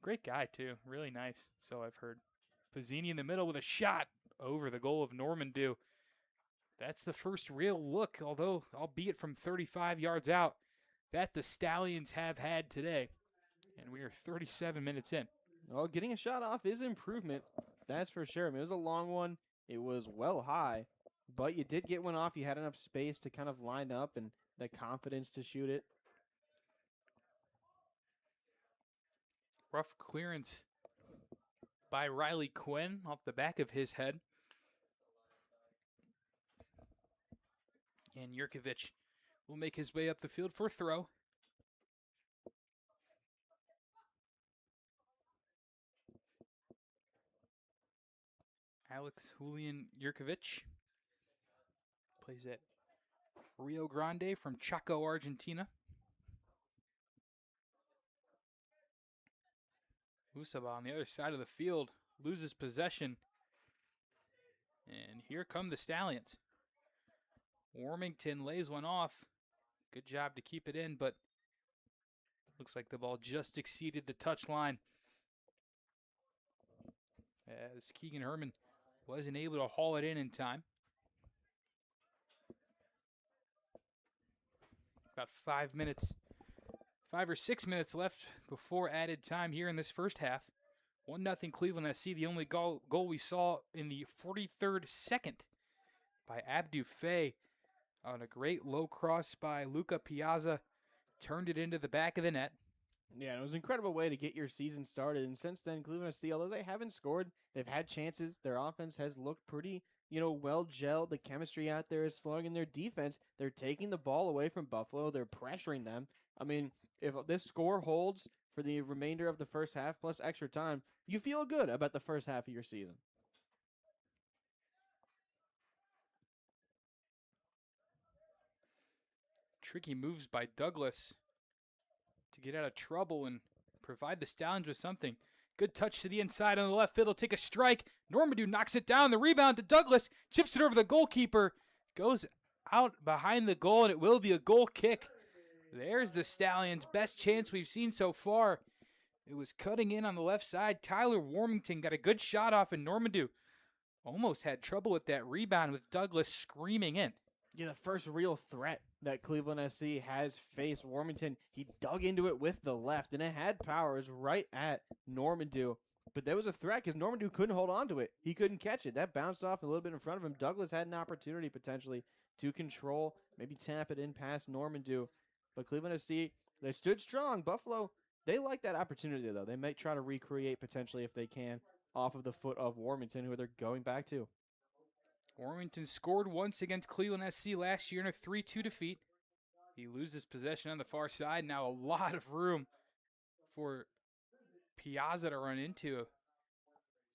Great guy, too. Really nice, so I've heard. Pizzini in the middle with a shot over the goal of Normandeau. That's the first real look, although albeit from 35 yards out, that the Stallions have had today. And we are 37 minutes in. Well, getting a shot off is improvement. That's for sure. I mean, it was a long one. It was well high, but you did get one off. You had enough space to kind of line up and the confidence to shoot it. Rough clearance by Riley Quinn off the back of his head. And Yurkovich will make his way up the field for a throw. Alex Julian Yurkovich plays at Rio Grande from Chaco, Argentina. Usaba on the other side of the field loses possession. And here come the Stallions. Warmington lays one off. Good job to keep it in, but looks like the ball just exceeded the touch line, as Keegan Herman wasn't able to haul it in time. About 5 or 6 minutes left before added time here in this first half. 1-0 Cleveland SC, the only goal we saw in the 43rd second by Abdu Faye on a great low cross by Luca Piazza. Turned it into the back of the net. Yeah, and it was an incredible way to get your season started. And since then, Cleveland SC, although they haven't scored, they've had chances. Their offense has looked pretty, well gelled. The chemistry out there is flowing in their defense. They're taking the ball away from Buffalo. They're pressuring them. I mean, if this score holds for the remainder of the first half plus extra time, you feel good about the first half of your season. Tricky moves by Douglas to get out of trouble and provide the Stallions with something. Good touch to the inside on the left field. He'll take a strike. Normandeau knocks it down. The rebound to Douglas. Chips it over the goalkeeper. Goes out behind the goal, and it will be a goal kick. There's the Stallions' best chance we've seen so far. It was cutting in on the left side. Tyler Warmington got a good shot off, and Normandeau almost had trouble with that rebound with Douglas screaming in. Yeah, the first real threat that Cleveland SC has faced. Warmington, he dug into it with the left, and it had power. It was right at Normandeau. But there was a threat because Normandeau couldn't hold on to it. He couldn't catch it. That bounced off a little bit in front of him. Douglas had an opportunity potentially to control, maybe tap it in past Normandeau. But Cleveland SC, they stood strong. Buffalo, they like that opportunity, though. They might try to recreate potentially if they can off of the foot of Warmington, who they're going back to. Warmington scored once against Cleveland SC last year in a 3-2 defeat. He loses possession on the far side. Now a lot of room for Piazza to run into,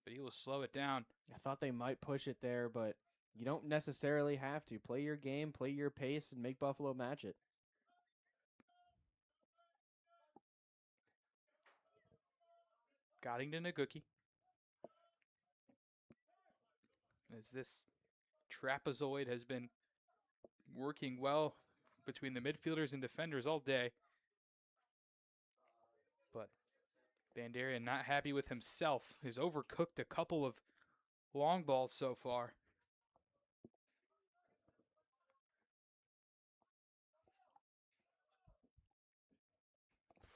but he will slow it down. I thought they might push it there, but you don't necessarily have to. Play your game, play your pace, and make Buffalo match it. Goddington to Gookie. As this trapezoid has been working well between the midfielders and defenders all day. But Bandarian not happy with himself. Has overcooked a couple of long balls so far.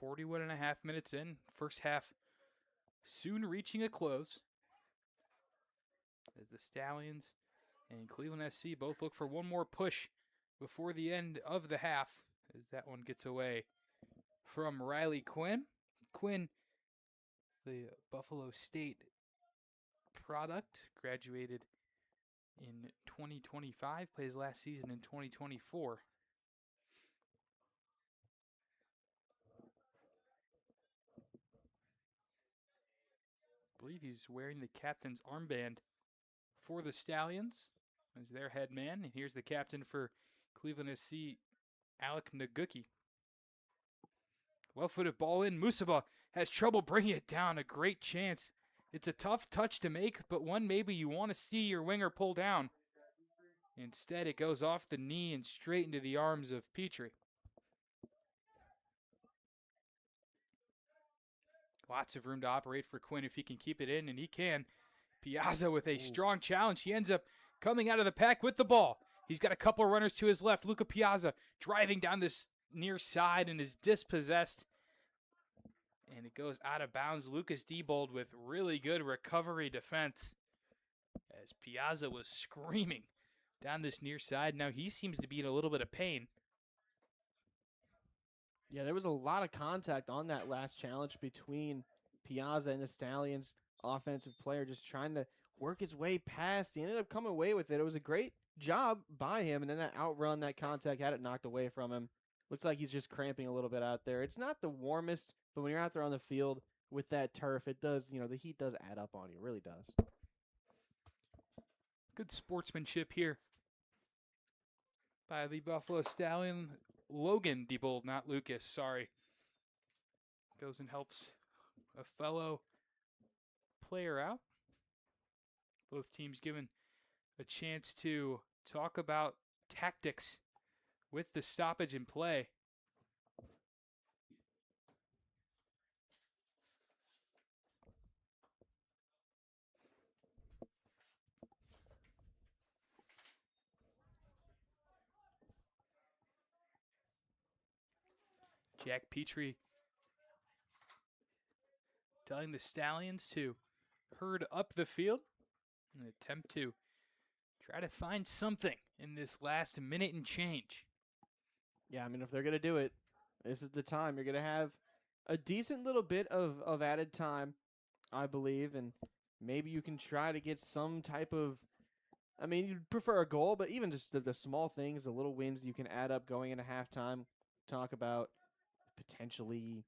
.41.5 minutes in. First half soon reaching a close. As the Stallions and Cleveland SC both look for one more push before the end of the half, as that one gets away from Riley Quinn. Quinn the Buffalo State product, graduated in 2025, played his last season in 2024. I believe he's wearing the captain's armband for the Stallions as their head man. And here's the captain for Cleveland SC, Alec Naguki. Well-footed ball in. Musaba has trouble bringing it down. A great chance. It's a tough touch to make, but one maybe you want to see your winger pull down. Instead, it goes off the knee and straight into the arms of Petrie. Lots of room to operate for Quinn if he can keep it in, and he can. Piazza with a strong challenge. He ends up coming out of the pack with the ball. He's got a couple runners to his left. Luca Piazza driving down this near side and is dispossessed. And it goes out of bounds. Lucas Diebold with really good recovery defense as Piazza was screaming down this near side. Now he seems to be in a little bit of pain. Yeah, there was a lot of contact on that last challenge between Piazza and the Stallions offensive player, just trying to work his way past. He ended up coming away with it. It was a great job by him, and then that outrun, that contact had it knocked away from him. Looks like he's just cramping a little bit out there. It's not the warmest, but when you're out there on the field with that turf, it does, the heat does add up on you. It really does. Good sportsmanship here by the Buffalo Stallion. Logan Diebold, not Lucas, sorry. Goes and helps a fellow player out. Both teams given a chance to talk about tactics with the stoppage in play. Jack Petrie telling the Stallions to herd up the field and attempt to try to find something in this last minute and change. Yeah, I mean, if they're going to do it, this is the time. You're going to have a decent little bit of added time, I believe, and maybe you can try to get some type of, I mean, you'd prefer a goal, but even just the small things, the little wins you can add up going into halftime, talk about potentially,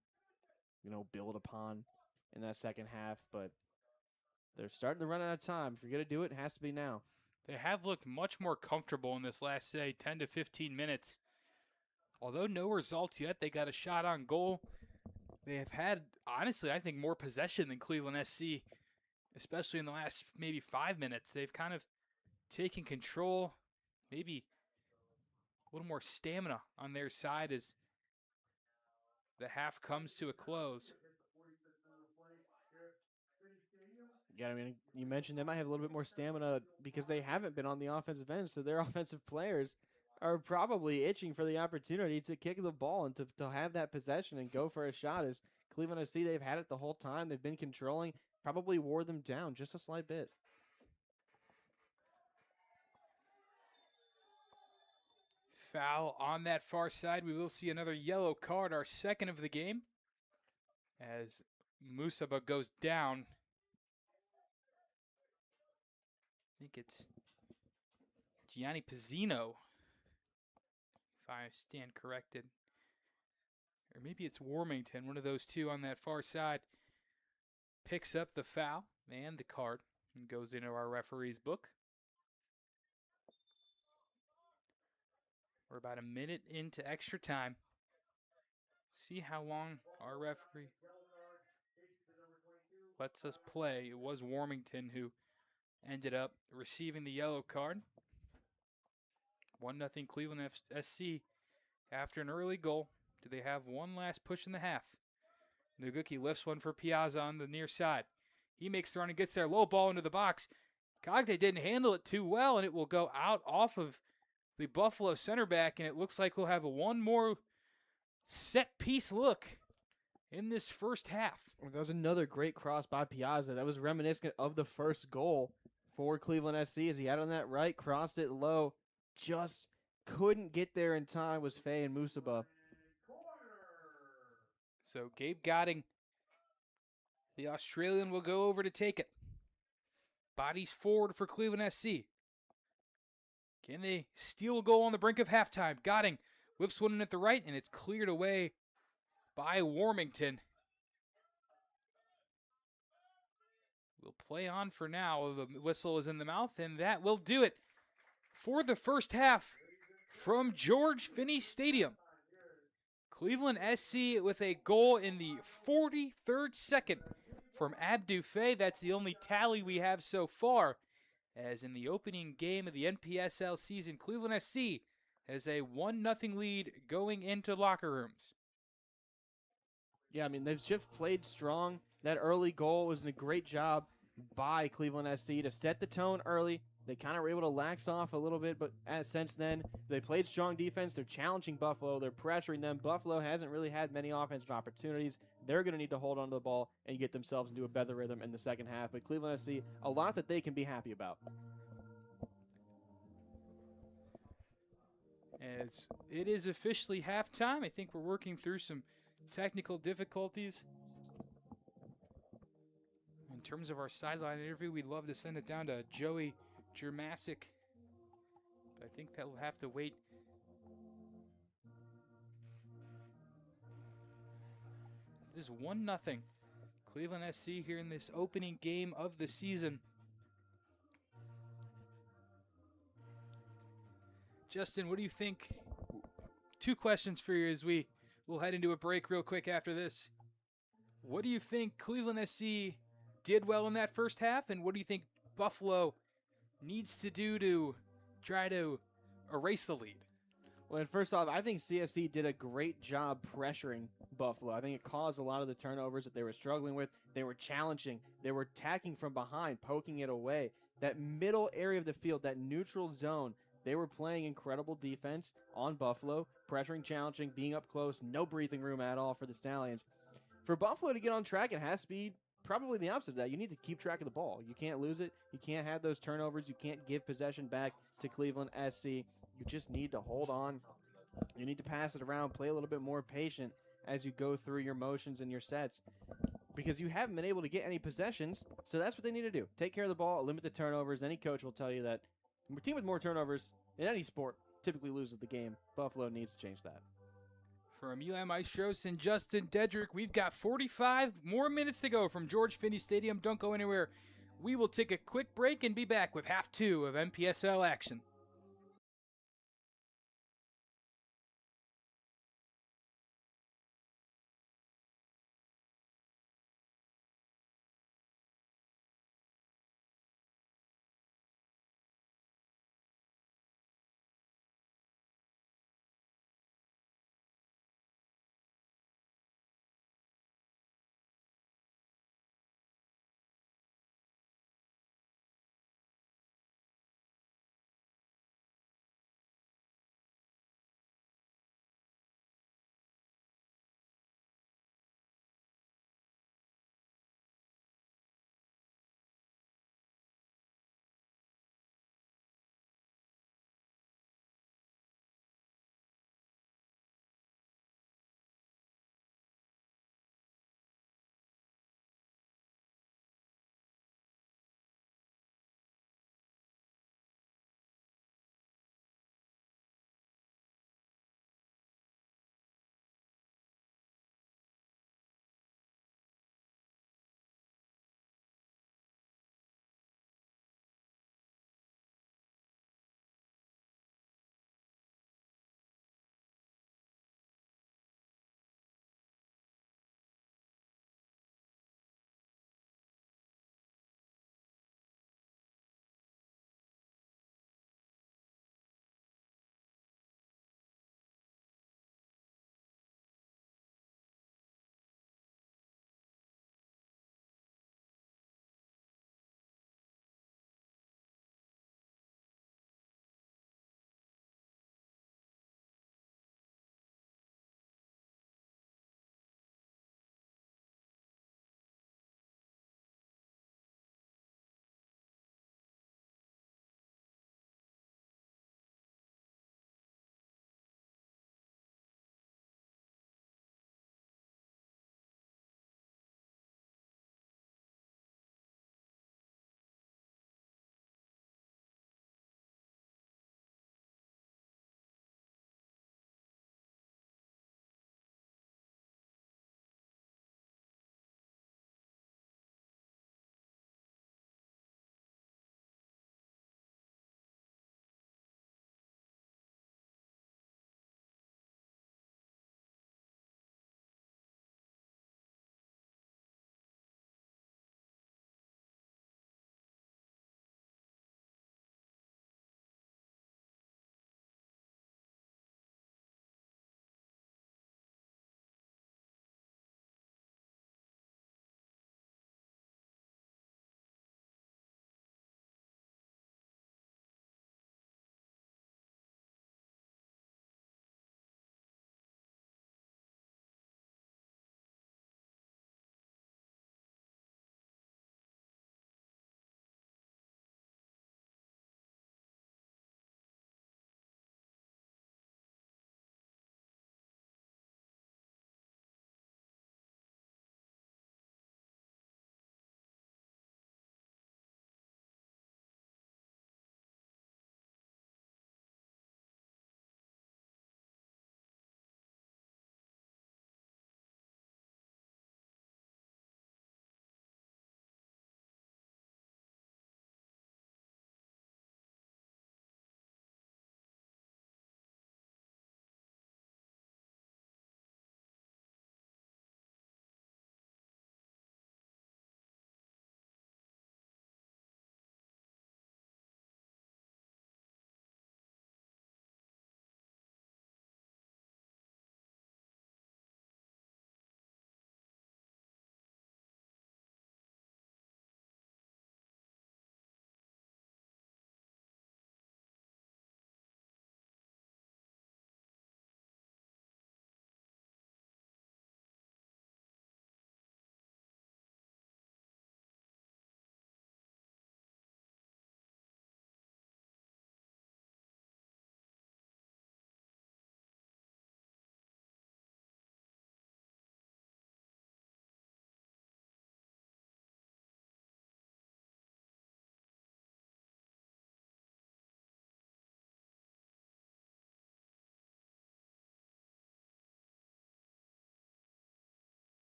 build upon in that second half, but they're starting to run out of time. If you're going to do it, it has to be now. They have looked much more comfortable in this last, 10 to 15 minutes. Although no results yet, they got a shot on goal. They have had, honestly, I think more possession than Cleveland SC, especially in the last maybe 5 minutes. They've kind of taken control, maybe a little more stamina on their side as the half comes to a close. Yeah, I mean, you mentioned they might have a little bit more stamina because they haven't been on the offensive end, so their offensive players are probably itching for the opportunity to kick the ball and to have that possession and go for a shot. As Cleveland SC, they've had it the whole time. They've been controlling, probably wore them down just a slight bit. Foul on that far side. We will see another yellow card, our second of the game, as Musaba goes down. I think it's Gianni Pizzino, if I stand corrected. Or maybe it's Warmington, one of those two on that far side. Picks up the foul and the card and goes into our referee's book. We're about a minute into extra time. See how long our referee lets us play. It was Warmington who ended up receiving the yellow card. 1-0 Cleveland SC after an early goal. Do they have one last push in the half? Naguki lifts one for Piazza on the near side. He makes the run and gets their low ball into the box. Cogte didn't handle it too well, and it will go out off of the Buffalo center back, and it looks like we'll have one more set-piece look in this first half. That was another great cross by Piazza. That was reminiscent of the first goal for Cleveland SC as he had on that right, crossed it low, just couldn't get there in time was Faye and Musaba. So Gabe Gotting The Australian will go over to take it. Bodies forward for Cleveland SC. Can they steal a goal on the brink of halftime? Gotting whips one in at the right, and it's cleared away by Warmington. We'll play on for now. The whistle is in the mouth, and that will do it for the first half from George Finnie Stadium. Cleveland SC with a goal in the 43rd second from Abdou Faye. That's the only tally we have so far, as in the opening game of the NPSL season, Cleveland SC has a 1-0 lead going into locker rooms. Yeah, I mean, they've just played strong. That early goal was a great job by Cleveland SC to set the tone early. They kind of were able to lax off a little bit, but since then, they played strong defense. They're challenging Buffalo. They're pressuring them. Buffalo hasn't really had many offensive opportunities. They're going to need to hold on to the ball and get themselves into a better rhythm in the second half. But Cleveland SC, a lot that they can be happy about. As it is officially halftime, I think we're working through some technical difficulties. In terms of our sideline interview, we'd love to send it down to Joey Germasic. But I think that will have to wait. This is 1-0. Cleveland SC here in this opening game of the season. Justin, what do you think? 2 questions for you as we'll head into a break real quick after this. What do you think Cleveland SC did well in that first half, and what do you think Buffalo needs to do to try to erase the lead? Well, and first off, I think CSC did a great job pressuring Buffalo. I think it caused a lot of the turnovers that they were struggling with. They were challenging. They were attacking from behind, poking it away. That middle area of the field, that neutral zone, they were playing incredible defense on Buffalo, pressuring, challenging, being up close, no breathing room at all for the Stallions. For Buffalo to get on track, it has to be probably the opposite of that. You need to keep track of the ball. You can't lose it. You can't have those turnovers. You can't give possession back to Cleveland SC. You just need to hold on. You need to pass it around, play a little bit more patient as you go through your motions and your sets, because you haven't been able to get any possessions. So that's what they need to do. Take care of the ball, limit the turnovers. Any coach will tell you that a team with more turnovers in any sport typically loses the game. Buffalo needs to change that. From Eli Maestros and Justin Dedrick, we've got 45 more minutes to go from George Finnie Stadium. Don't go anywhere. We will take a quick break and be back with half 2 of NPSL action.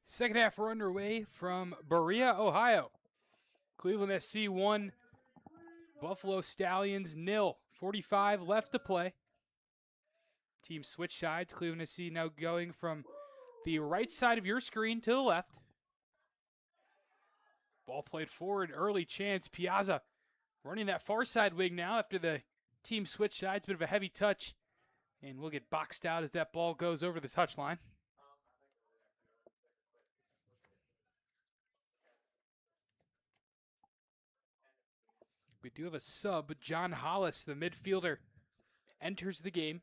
Second half we're underway from Berea, Ohio. Cleveland SC 1, Buffalo Stallions 0. 45 left to play. Team switch sides. Cleveland SC now going from the right side of your screen to the left. Ball played forward, early chance. Piazza running that far side wing now after the team switch sides. Bit of a heavy touch. And we'll get boxed out as that ball goes over the touchline. We do have a sub. John Hollis, the midfielder, enters the game.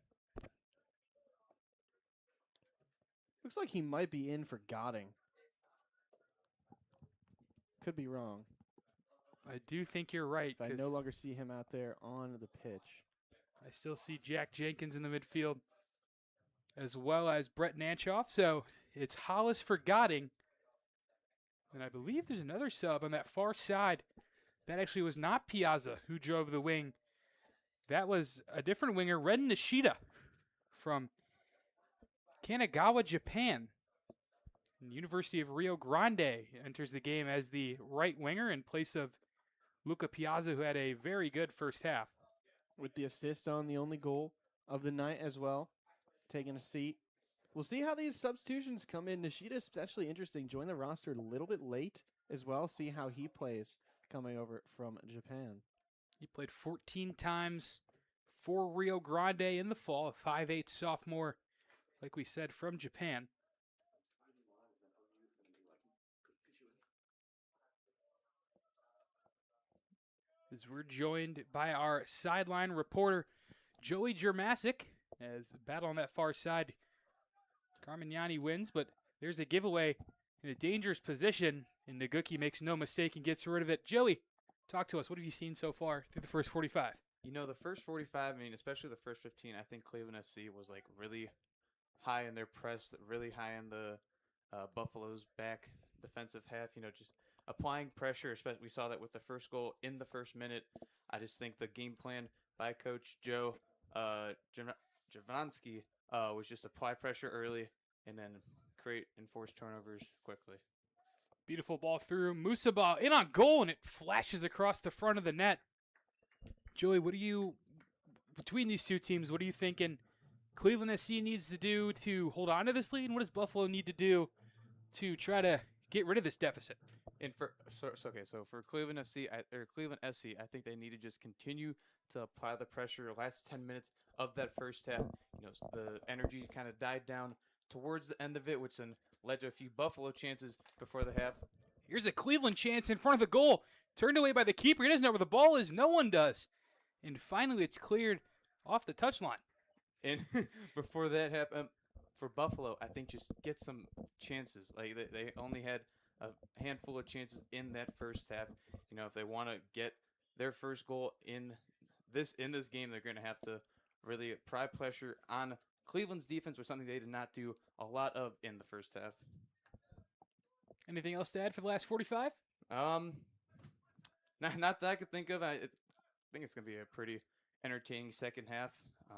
Looks like he might be in for Godding. Could be wrong. I do think you're right. But I no longer see him out there on the pitch. I still see Jack Jenkins in the midfield, as well as Brett Nanchoff. So it's Hollis for Godding. And I believe there's another sub on that far side. That actually was not Piazza who drove the wing. That was a different winger, Ren Nishida, from Kanagawa, Japan. And University of Rio Grande enters the game as the right winger in place of Luca Piazza, who had a very good first half. With the assist on the only goal of the night as well, taking a seat. We'll see how these substitutions come in. Nishida is especially interesting. Joined the roster a little bit late as well. See how he plays coming over from Japan. He played 14 times for Rio Grande in the fall, a 5'8" sophomore, like we said, from Japan. As we're joined by our sideline reporter, Joey Germasic, as battle on that far side. Carmignani wins, but there's a giveaway in a dangerous position, and Naguki makes no mistake and gets rid of it. Joey, talk to us. What have you seen so far through the first 45? You know, the first 45, I mean, especially the first 15, I think Cleveland SC was like really high in their press, really high in the Buffalo's back defensive half, you know, just applying pressure. Especially we saw that with the first goal in the first minute. I just think the game plan by Coach Joe Jovansky was just apply pressure early and then create and force turnovers quickly. Beautiful ball through. Musaba in on goal, and it flashes across the front of the net. Joey, what do you, between these two teams, what are you thinking Cleveland SC needs to do to hold on to this lead, and what does Buffalo need to do to try to get rid of this deficit? And so for Cleveland FC or Cleveland SC, I think they need to just continue to apply the pressure. Last 10 minutes of that first half, you know, the energy kind of died down towards the end of it, which then led to a few Buffalo chances before the half. Here's a Cleveland chance in front of the goal, turned away by the keeper. He doesn't know where the ball is. No one does. And finally, it's cleared off the touchline. And before that happened, for Buffalo, I think just get some chances. Like they only had a handful of chances in that first half. You know, if they want to get their first goal in this game, they're going to have to really apply pressure on Cleveland's defense, was something they did not do a lot of in the first half. Anything else to add for the last 45? Not that I could think of. I think it's going to be a pretty entertaining second half. I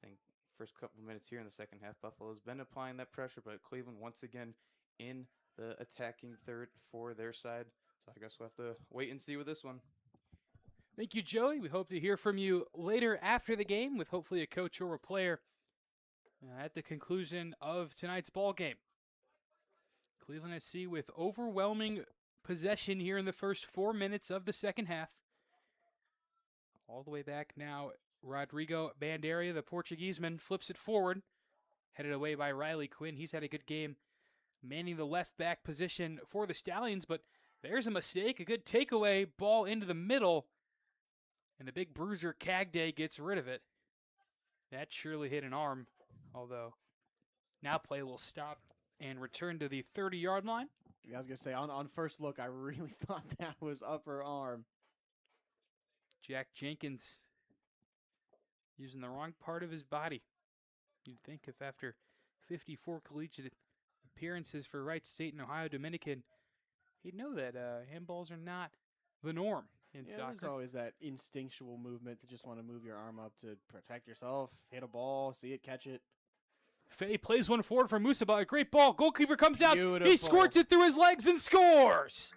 think first couple minutes here in the second half, Buffalo's been applying that pressure, but Cleveland once again in the attacking third for their side. So I guess we'll have to wait and see with this one. Thank you, Joey. We hope to hear from you later after the game with hopefully a coach or a player at the conclusion of tonight's ball game. Cleveland SC with overwhelming possession here in the first 4 minutes of the second half. All the way back now, Rodrigo Bandeira, the Portugueseman, flips it forward. Headed away by Riley Quinn. He's had a good game manning the left back position for the Stallions, but there's a mistake. A good takeaway, ball into the middle, and the big bruiser Cagday gets rid of it. That surely hit an arm, although now play will stop and return to the 30-yard line. I was going to say, on first look, I really thought that was upper arm. Jack Jenkins using the wrong part of his body. You'd think if after 54 collegiate appearances for Wright State and Ohio Dominican, he'd know that handballs are not the norm in soccer. There's always that instinctual movement to just want to move your arm up to protect yourself, hit a ball, see it, catch it. Faye plays one forward for Musaba. A great ball. Goalkeeper comes out. He Beautiful. squirts it through his legs and scores.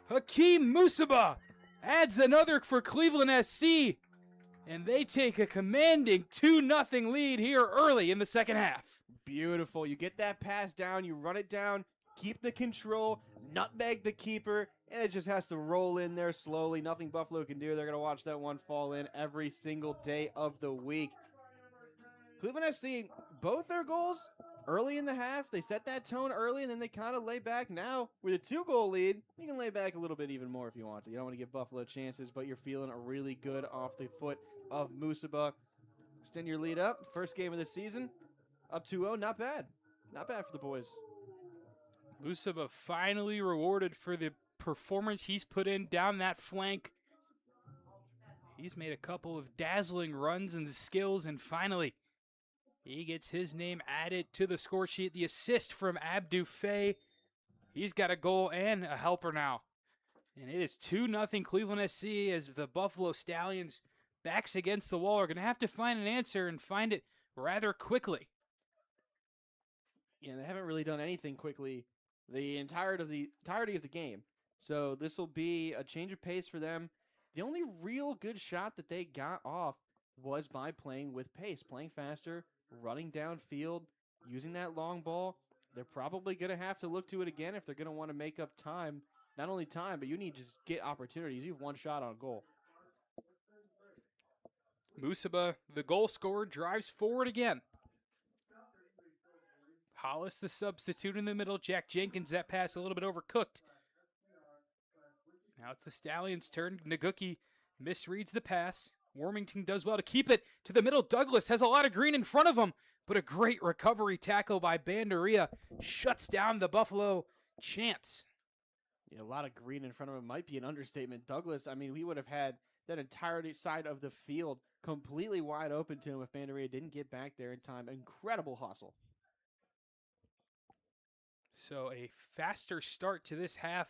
Hakeem Musaba adds another for Cleveland SC. And they take a commanding 2-0 lead here early in the second half. Beautiful. You get that pass down, you run it down, keep the control, nutmeg the keeper, and it just has to roll in there slowly. Nothing Buffalo can do. They're going to watch that one fall in every single day of the week. Cleveland SC, both their goals early in the half, they set that tone early, and then they kind of lay back. Now, with a 2-goal lead, you can lay back a little bit even more if you want to. You don't want to give Buffalo chances, but you're feeling really good off the foot of Musaba. Extend your lead up. First game of the season, up 2-0. Not bad. Not bad for the boys. Musaba finally rewarded for the performance he's put in down that flank. He's made a couple of dazzling runs and skills, and finally, he gets his name added to the score sheet. The assist from Abdou Faye. He's got a goal and a helper now. And it is 2-0 Cleveland SC as the Buffalo Stallions, backs against the wall, are going to have to find an answer and find it rather quickly. Yeah, they haven't really done anything quickly the entirety of the game. So this will be a change of pace for them. The only real good shot that they got off was by playing with pace, playing faster, running downfield, using that long ball. They're probably going to have to look to it again if they're going to want to make up time. Not only time, but you need to just get opportunities. You have one shot on goal. Musaba, the goal scorer, drives forward again. Hollis, the substitute in the middle. Jack Jenkins, that pass a little bit overcooked. Now it's the Stallions' turn. Naguki misreads the pass. Warmington does well to keep it to the middle. Douglas has a lot of green in front of him, but a great recovery tackle by Berea shuts down the Buffalo chance. Yeah, a lot of green in front of him might be an understatement. Douglas, I mean, we would have had that entire side of the field completely wide open to him if Berea didn't get back there in time. Incredible hustle. So a faster start to this half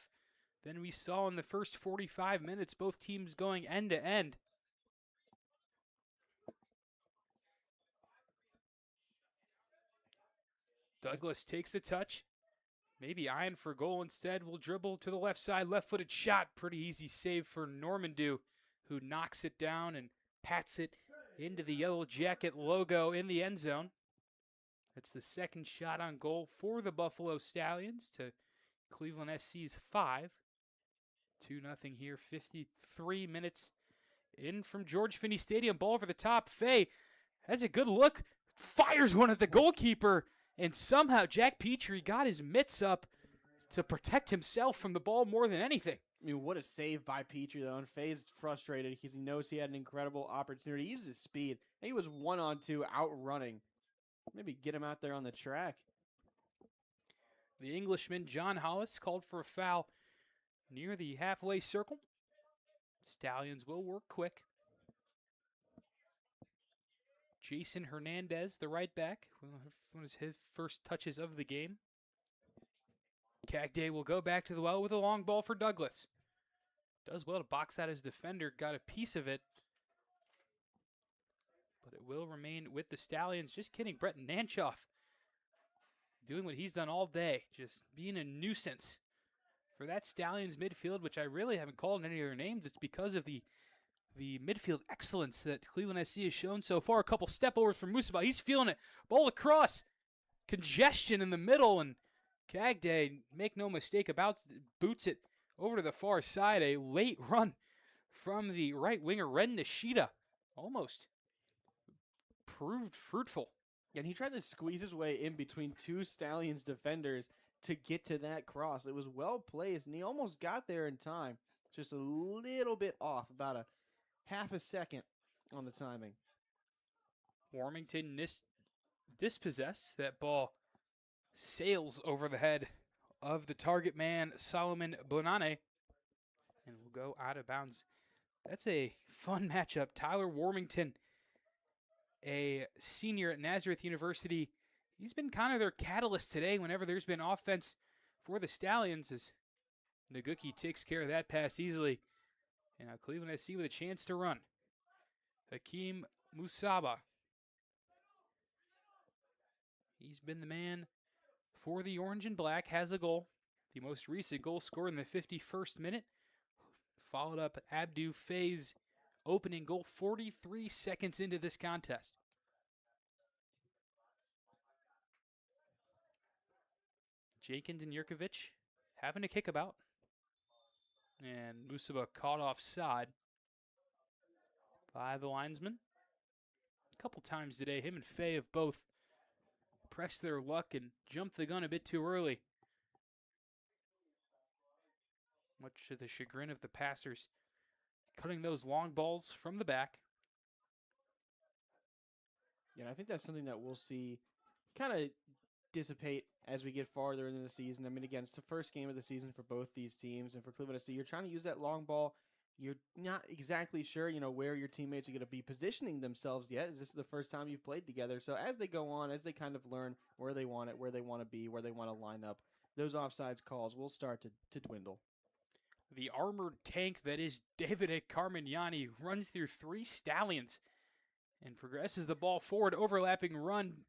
than we saw in the first 45 minutes, both teams going end to end. Douglas takes the touch. Maybe eyeing for goal instead. Will dribble to the left side. Left-footed shot. Pretty easy save for Normandeau, who knocks it down and pats it into the Yellow Jacket logo in the end zone. That's the second shot on goal for the Buffalo Stallions to Cleveland SC's 5. 2-0 here. 53 minutes in from George Finnie Stadium. Ball over the top. Faye has a good look. Fires one at the goalkeeper. And somehow Jack Petrie got his mitts up to protect himself from the ball more than anything. I mean, what a save by Petrie, though. And Faye's frustrated because he knows he had an incredible opportunity. He used his speed. He was 1-on-2 outrunning. Maybe get him out there on the track. The Englishman, John Hollis, called for a foul near the halfway circle. Stallions will work quick. Jason Hernandez, the right back, one of his first touches of the game. Cagday will go back to the well with a long ball for Douglas. Does well to box out his defender, got a piece of it. But it will remain with the Stallions. Just kidding, Brett Nanchoff doing what he's done all day, just being a nuisance for that Stallions midfield, which I really haven't called any of their names. It's because of the midfield excellence that Cleveland SC has shown so far. A couple step overs from Musaba. He's feeling it. Ball across. Congestion in the middle, and Cagday, make no mistake about it, boots it over to the far side. A late run from the right winger, Ren Nishida. Almost proved fruitful. And he tried to squeeze his way in between two Stallions defenders to get to that cross. It was well placed, and he almost got there in time. Just a little bit off, about a half a second on the timing. Warmington dispossessed. That ball sails over the head of the target man, Solomon Bonane, and will go out of bounds. That's a fun matchup. Tyler Warmington, a senior at Nazareth University, he's been kind of their catalyst today whenever there's been offense for the Stallions, as Naguki takes care of that pass easily. And now Cleveland SC with a chance to run. Hakeem Musaba He's been the man for the Orange and Black, has a goal. The most recent goal scored in the 51st minute. Followed up Abdu Faye's opening goal 43 seconds into this contest. Jenkins and Jurkovic having a kickabout. And Musaba caught offside by the linesman. A couple times today, him and Faye have both pressed their luck and jumped the gun a bit too early. Much to the chagrin of the passers, cutting those long balls from the back. Yeah, I think that's something that we'll see kind of dissipate as we get farther into the season. I mean, again, it's the first game of the season for both these teams, and for Cleveland SC, you're trying to use that long ball. You're not exactly sure, where your teammates are going to be positioning themselves yet, as this is the first time you've played together. So as they go on, as they kind of learn where they want it, where they want to be, where they want to line up, those offsides calls will start to dwindle. The armored tank that is David Carmignani runs through 3 Stallions and progresses the ball forward, overlapping run.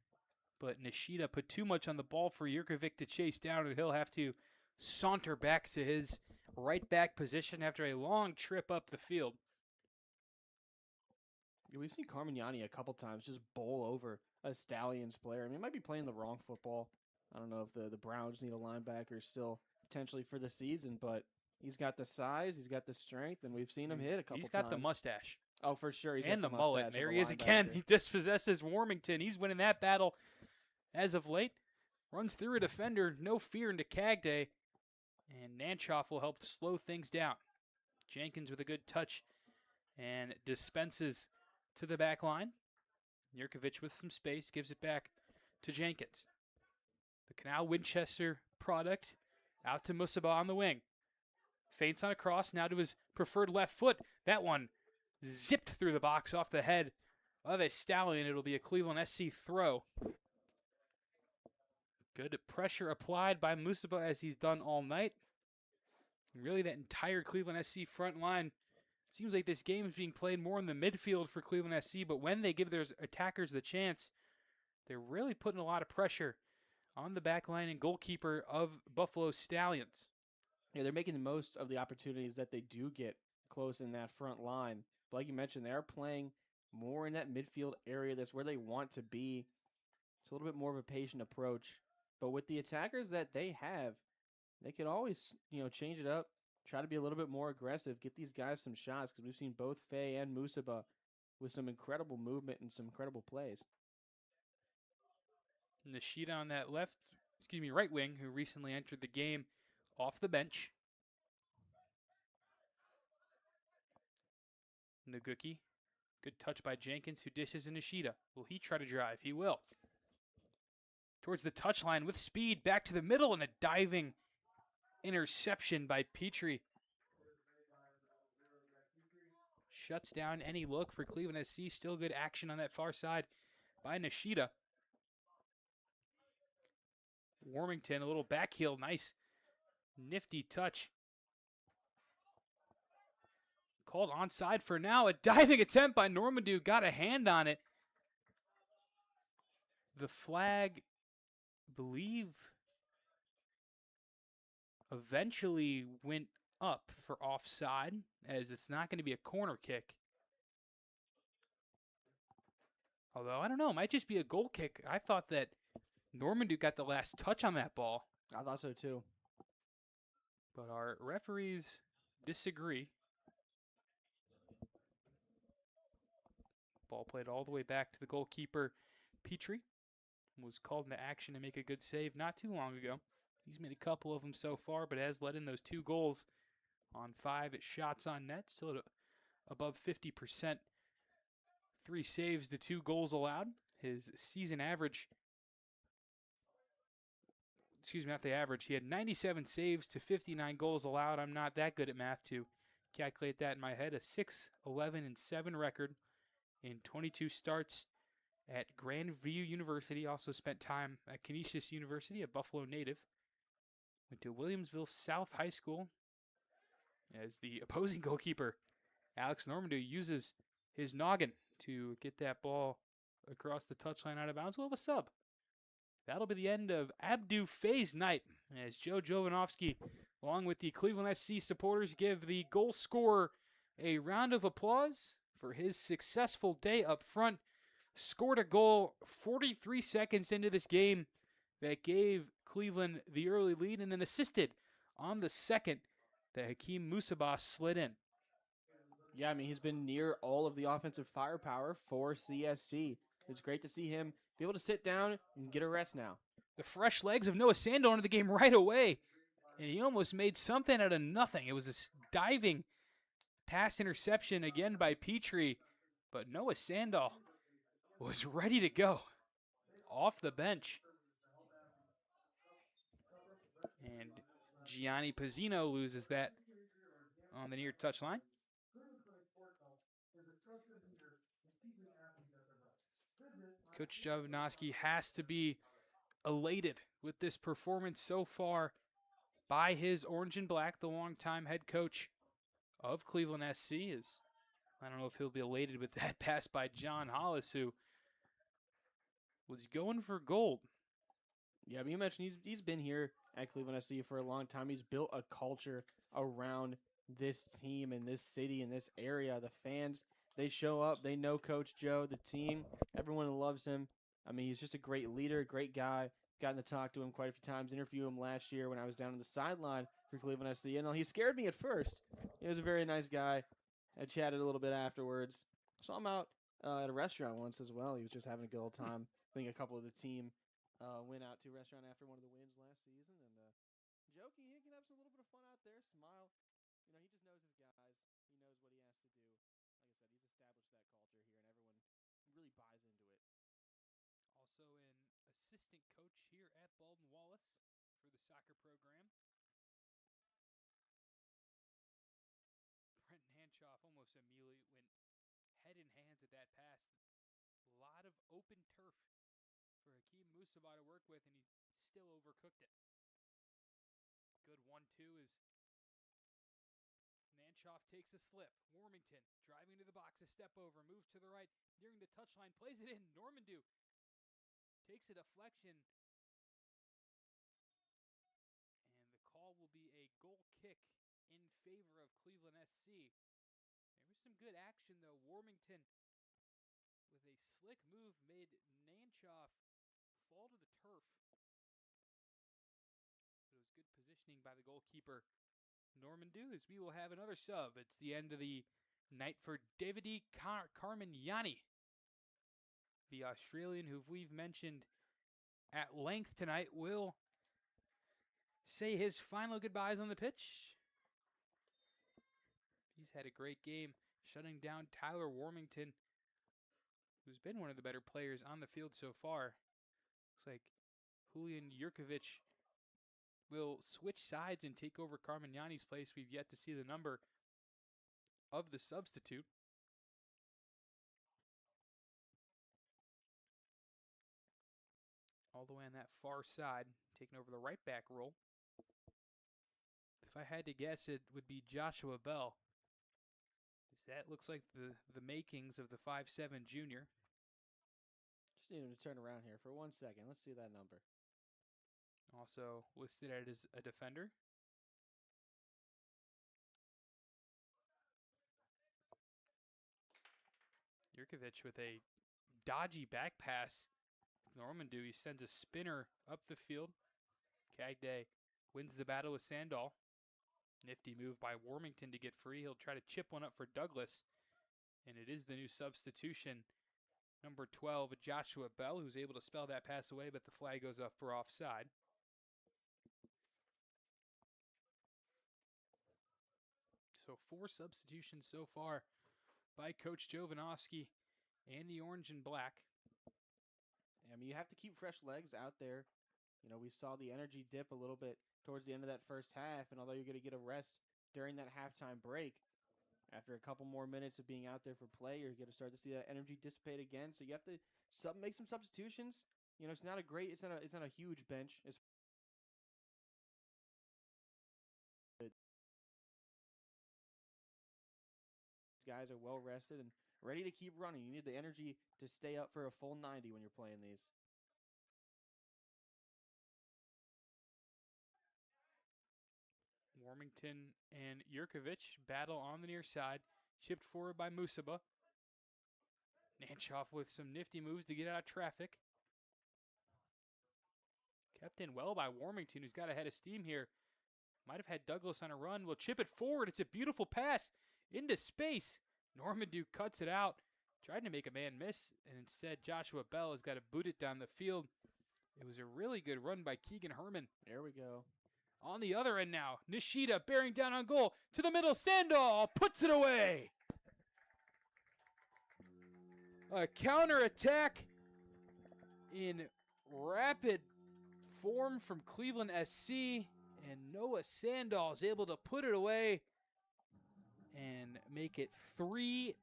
But Nishida put too much on the ball for Jurkovic to chase down, and he'll have to saunter back to his right back position after a long trip up the field. Yeah, we've seen Carmignani a couple times just bowl over a Stallions player. I mean, he might be playing the wrong football. I don't know if the Browns need a linebacker still potentially for the season, but he's got the size, he's got the strength, and we've seen him hit a couple times. He's got the mustache. Oh, for sure. He's and got the mullet. mustache There of he a is again. linebacker. He dispossesses Warmington. He's winning that battle as of late. Runs through a defender. No fear into Cagday. And Nanchoff will help slow things down. Jenkins with a good touch and dispenses to the back line. Jurkovic with some space gives it back to Jenkins. The Canal Winchester product out to Musaba on the wing. Feints on a cross now to his preferred left foot. That one zipped through the box off the head of a Stallion. It'll be a Cleveland SC throw. Good pressure applied by Musaba as he's done all night. And really, that entire Cleveland SC front line seems like this game is being played more in the midfield for Cleveland SC, but when they give their attackers the chance, they're really putting a lot of pressure on the back line and goalkeeper of Buffalo Stallions. Yeah, they're making the most of the opportunities that they do get close in that front line. But like you mentioned, they are playing more in that midfield area. That's where they want to be. It's a little bit more of a patient approach. But with the attackers that they have, they could always, change it up, try to be a little bit more aggressive, get these guys some shots, because we've seen both Faye and Musaba with some incredible movement and some incredible plays. Nishida on that right wing, who recently entered the game off the bench. Naguki. Good touch by Jenkins, who dishes to Nishida. Will he try to drive? He will. Towards the touchline with speed, back to the middle, and a diving interception by Petrie. Shuts down any look for Cleveland SC. Still good action on that far side by Nishida. Warmington, a little back heel. Nice, nifty touch. Called onside for now. A diving attempt by Normandeau. Got a hand on it. The flag, I believe, eventually went up for offside, as it's not going to be a corner kick. Although, I don't know. It might just be a goal kick. I thought that Normandeau got the last touch on that ball. I thought so too. But our referees disagree. Ball played all the way back to the goalkeeper, Petrie. Was called into action to make a good save not too long ago. He's made a couple of them so far, but has let in those 2 goals on 5 shots on net. Still at above 50%. 3 saves to 2 goals allowed. His season average, not the average. He had 97 saves to 59 goals allowed. I'm not that good at math to calculate that in my head. A 6-11-7 record in 22 starts at Grandview University. Also spent time at Canisius University, a Buffalo native. Went to Williamsville South High School as the opposing goalkeeper, Alex Normandeau, uses his noggin to get that ball across the touchline out of bounds. We'll have a sub. that'll be the end of Abdu Faye's night as Joe Jovanovski, along with the Cleveland SC supporters, give the goal scorer a round of applause for his successful day up front. Scored a goal 43 seconds into this game that gave Cleveland the early lead, and then assisted on the second that Hakeem Musabas slid in. Yeah, I mean, he's been near all of the offensive firepower for CSC. It's great to see him be able to sit down and get a rest now. The fresh legs of Noah Sandel into the game right away, and he almost made something out of nothing. It was a diving pass interception again by Petrie, but Noah Sandel was ready to go off the bench. And Gianni Pizzino loses that on the near touchline. Coach Jovanovski has to be elated with this performance so far by his Orange and Black, the longtime head coach of Cleveland SC. I don't know if he'll be elated with that pass by John Hollis, who was going for gold. Yeah, but you mentioned he's been here at Cleveland SC for a long time. He's built a culture around this team and this city and this area. The fans, they show up. They know Coach Joe, the team. Everyone loves him. I mean, he's just a great leader, great guy. Gotten to talk to him quite a few times. Interview him last year when I was down on the sideline for Cleveland SC. And he scared me at first. He was a very nice guy. I chatted a little bit afterwards. Saw him out at a restaurant once as well. He was just having a good old time. I think a couple of the team went out to a restaurant after one of the wins last season, and jokey, he can have a little bit of fun out there, smile. You know, he just knows his guys. He knows what he has to do. Like I said, he's established that culture here, and everyone really buys into it. Also an assistant coach here at Baldwin Wallace for the soccer program. Brent Nanchoff almost immediately went head in hands at that pass. A lot of open turf for Hakeem Musaba to work with, and he still overcooked it. Good 1-2 as Nanchoff takes a slip. Warmington driving to the box, a step over, moves to the right, nearing the touchline, plays it in. Normandeau takes a deflection, and the call will be a goal kick in favor of Cleveland SC. There was some good action, though. Warmington, with a slick move, made Nanchoff fall to the turf. But it was good positioning by the goalkeeper, Normandeau, as we will have another sub. It's the end of the night for Davide Carmignani, the Australian who we've mentioned at length tonight, will say his final goodbyes on the pitch. He's had a great game, shutting down Tyler Warmington, who's been one of the better players on the field so far. Looks like Julian Jurkovic will switch sides and take over Carmignani's place. We've yet to see the number of the substitute. All the way on that far side, taking over the right back role. If I had to guess, it would be Joshua Bell. That looks like the makings of the 5'7" junior. Just need him to turn around here for 1 second. Let's see that number. Also listed as a defender. Jurkovic with a dodgy back pass. Normandeau, he sends a spinner up the field. Cagday wins the battle with Sandal. Nifty move by Warmington to get free. He'll try to chip one up for Douglas. And it is the new substitution, number 12, Joshua Bell, who's able to spell that pass away, but the flag goes up for offside. So 4 substitutions so far by Coach Jovanovski and the Orange and Black. I mean, you have to keep fresh legs out there. You know, we saw the energy dip a little bit towards the end of that first half, and although you're going to get a rest during that halftime break, after a couple more minutes of being out there for play, you're going to start to see that energy dissipate again. So you have to make some substitutions. You know, it's not a huge bench. Guys are well rested and ready to keep running. You need the energy to stay up for a full 90 when you're playing these. Washington and Yurkovich battle on the near side. Chipped forward by Musaba. Nanchoff with some nifty moves to get out of traffic. Kept in well by Warmington, who's got a head of steam here. Might have had Douglas on a run. Will chip it forward. It's a beautiful pass into space. Norman Duke cuts it out. Tried to make a man miss, and instead Joshua Bell has got to boot it down the field. It was a really good run by Keegan Herman. There we go. On the other end now, Nishida bearing down on goal. To the middle, Sandahl puts it away. A counterattack in rapid form from Cleveland SC. And Noah Sandahl is able to put it away and make it 3-0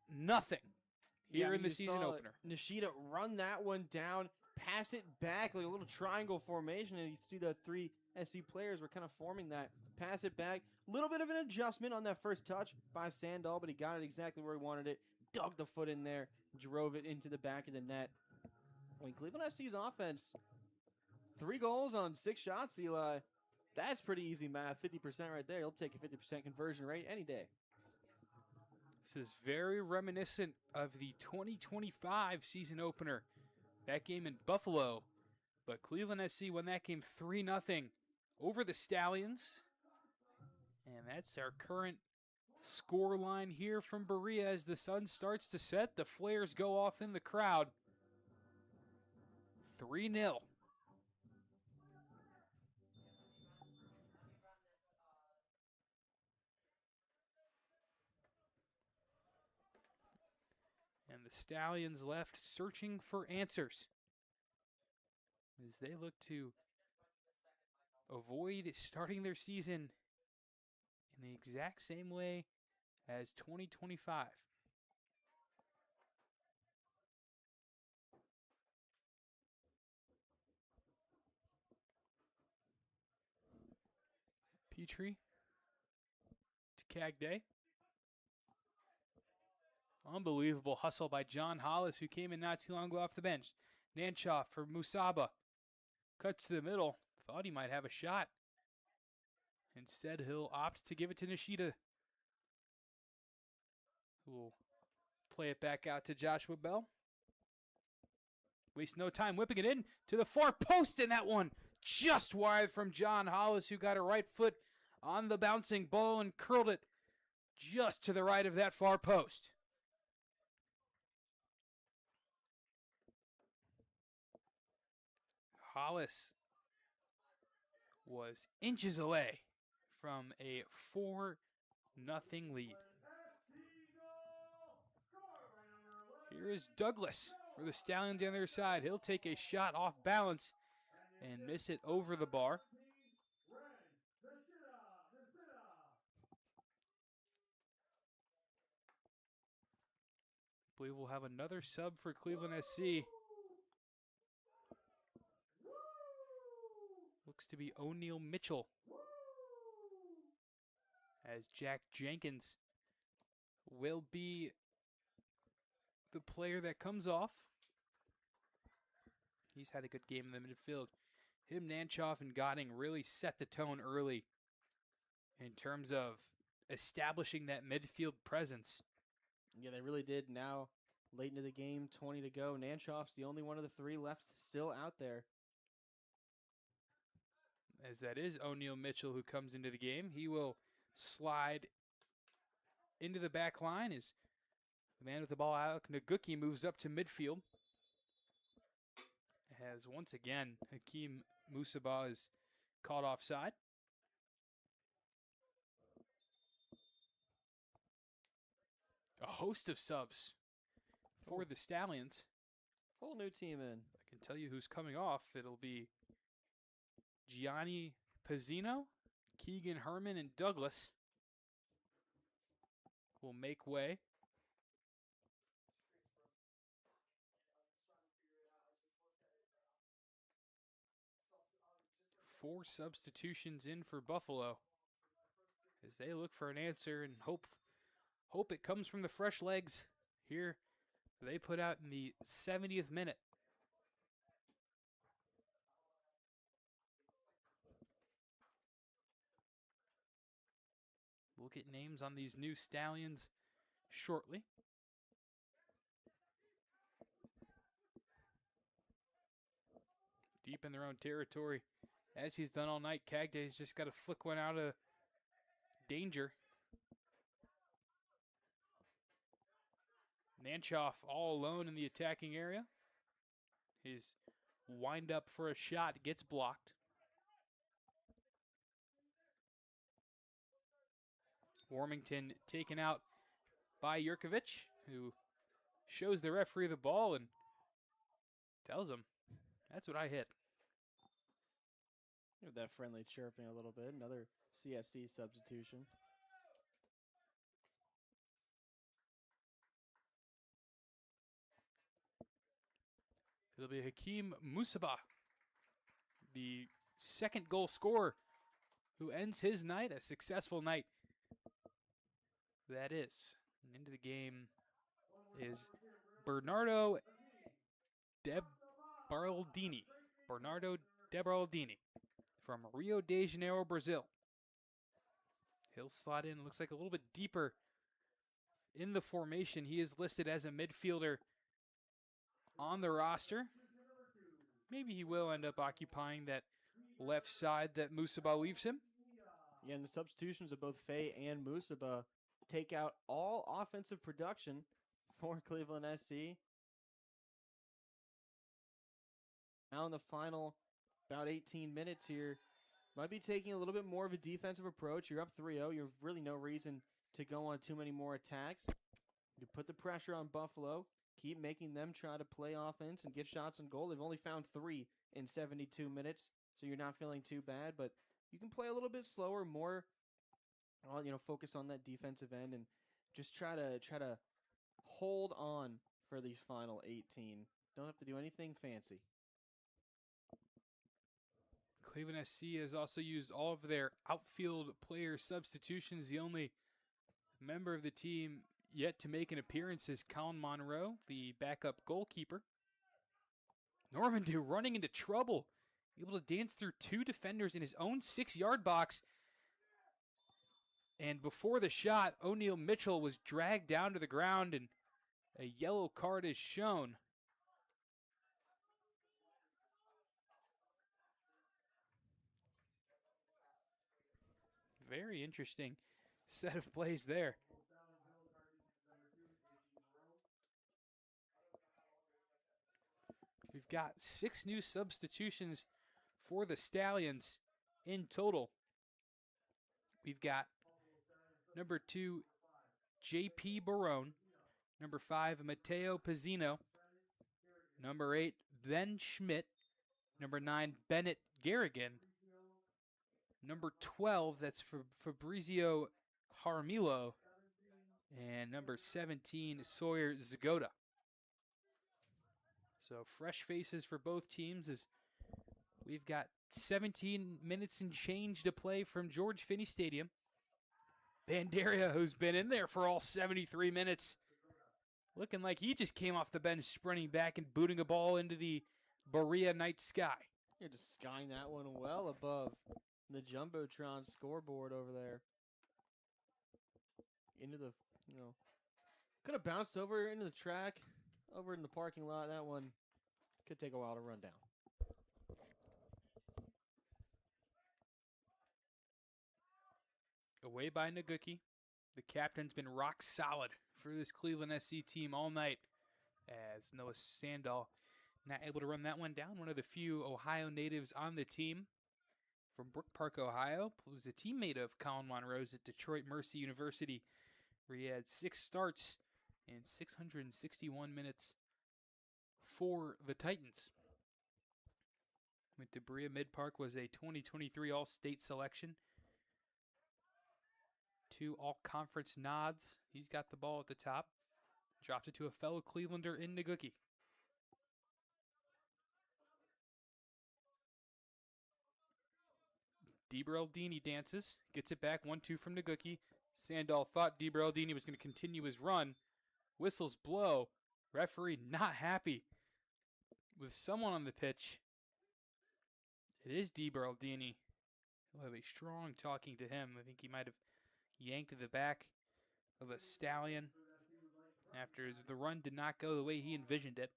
here in the season opener. Nishida run that one down, pass it back like a little triangle formation, and you see the three SC players were kind of forming that. Pass it back. A little bit of an adjustment on that first touch by Sandahl, but he got it exactly where he wanted it. Dug the foot in there, drove it into the back of the net. When Cleveland SC's offense, 3 goals on 6 shots, Eli. That's pretty easy math, 50% right there. You'll take a 50% conversion rate any day. This is very reminiscent of the 2025 season opener. That game in Buffalo. But Cleveland SC won that game 3-0 over the Stallions. And that's our current score line here from Berea as the sun starts to set. The flares go off in the crowd. 3-0. And the Stallions left searching for answers as they look to avoid starting their season in the exact same way as 2025. Petrie to Cagday. Unbelievable hustle by John Hollis, who came in not too long ago off the bench. Nanchoff for Musaba. Cuts to the middle. Thought he might have a shot. Instead, he'll opt to give it to Nishida, who will play it back out to Joshua Bell. Waste no time whipping it in to the far post, and that one just wide from John Hollis, who got a right foot on the bouncing ball and curled it just to the right of that far post. Hollis was inches away from a 4-0 lead. Here is Douglas for the Stallions on their side. He'll take a shot off balance and miss it over the bar. I believe we'll have another sub for Cleveland SC. Looks to be O'Neal Mitchell, as Jack Jenkins will be the player that comes off. He's had a good game in the midfield. Him, Nanchoff, and Gotting really set the tone early in terms of establishing that midfield presence. Yeah, they really did. Now, late into the game, 20 to go. Nanchoff's the only one of the 3 left still out there. As that is O'Neal Mitchell who comes into the game. He will slide into the back line as the man with the ball, Alec Naguki, moves up to midfield. As once again, Hakeem Musaba is caught offside. A host of subs for the Stallions. Whole new team in. I can tell you who's coming off. It'll be Gianni Pizzino, Keegan Herman, and Douglas will make way. Four substitutions in for Buffalo as they look for an answer and hope it comes from the fresh legs here they put out in the 70th minute. look at names on these new Stallions shortly. Deep in their own territory, as he's done all night. Cagday's just got to flick one out of danger. Nanchoff all alone in the attacking area. His wind up for a shot gets blocked. Warmington taken out by Jurkovic, who shows the referee the ball and tells him, that's what I hit. With that friendly chirping a little bit. Another CSC substitution. It'll be Hakeem Musaba, the second goal scorer, who ends his night, a successful night. That is. And into the game is Bernardo Debaraldini. Bernardo Debaraldini from Rio de Janeiro, Brazil. He'll slot in, looks like a little bit deeper in the formation. He is listed as a midfielder on the roster. Maybe he will end up occupying that left side that Musaba leaves him. Yeah, and the substitutions of both Faye and Musaba take out all offensive production for Cleveland SC. Now in the final about 18 minutes here, might be taking a little bit more of a defensive approach. You're up 3-0. You have really no reason to go on too many more attacks. You put the pressure on Buffalo. Keep making them try to play offense and get shots on goal. They've only found 3 in 72 minutes, so you're not feeling too bad. But you can play a little bit slower, more, focus on that defensive end and just try to hold on for these final 18. Don't have to do anything fancy. Cleveland SC has also used all of their outfield player substitutions. The only member of the team yet to make an appearance is Colin Monroe, the backup goalkeeper. Normandy running into trouble, able to dance through 2 defenders in his own 6-yard box. And before the shot, O'Neal Mitchell was dragged down to the ground and a yellow card is shown. Very interesting set of plays there. We've got 6 new substitutions for the Stallions in total. We've got number 2, J.P. Barone. Number 5, Matteo Pizzino. Number 8, Ben Schmidt. Number 9, Bennett Garrigan. Number 12, that's Fabrizio Jaramillo. And number 17, Sawyer Zagoda. So fresh faces for both teams as we've got 17 minutes and change to play from George Finnie Stadium. Banderia, who's been in there for all 73 minutes, looking like he just came off the bench sprinting back and booting a ball into the Berea night sky. You're just skying that one well above the Jumbotron scoreboard over there. Into the, could have bounced over into the track, over in the parking lot. That one could take a while to run down. Away by Naguki. The captain's been rock solid for this Cleveland SC team all night, as Noah Sandahl not able to run that one down. One of the few Ohio natives on the team from Brook Park, Ohio, who's a teammate of Colin Monroe's at Detroit Mercy University, where he had 6 starts and 661 minutes for the Titans. Went to Berea Mid-Park, was a 2023 All-State selection. 2 all-conference nods. He's got the ball at the top. Dropped it to a fellow Clevelander in Naguki. DiBeraldini dances. Gets it back. 1-2 from Naguki. Sandahl thought DiBeraldini was going to continue his run. Whistles blow. Referee not happy with someone on the pitch. It is DiBeraldini. He'll have a strong talking to him. I think he might have yanked to the back of a Stallion after the run did not go the way he envisioned it.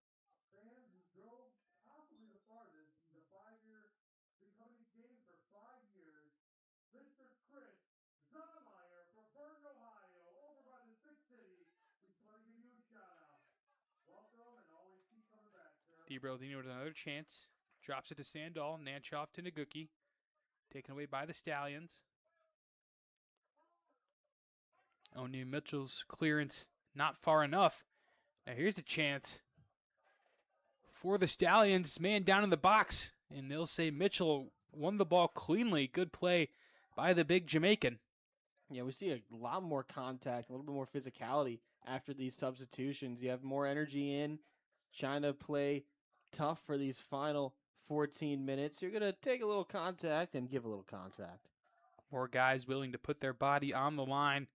DeBrildino with another chance. Drops it to Sandahl. Nanchoff to Naguki. Taken away by the Stallions. O'Neal Mitchell's clearance not far enough. Now here's a chance for the Stallions. Man down in the box. And they'll say Mitchell won the ball cleanly. Good play by the big Jamaican. Yeah, we see a lot more contact, a little bit more physicality after these substitutions. You have more energy in, trying to play tough for these final 14 minutes. You're going to take a little contact and give a little contact. More guys willing to put their body on the line.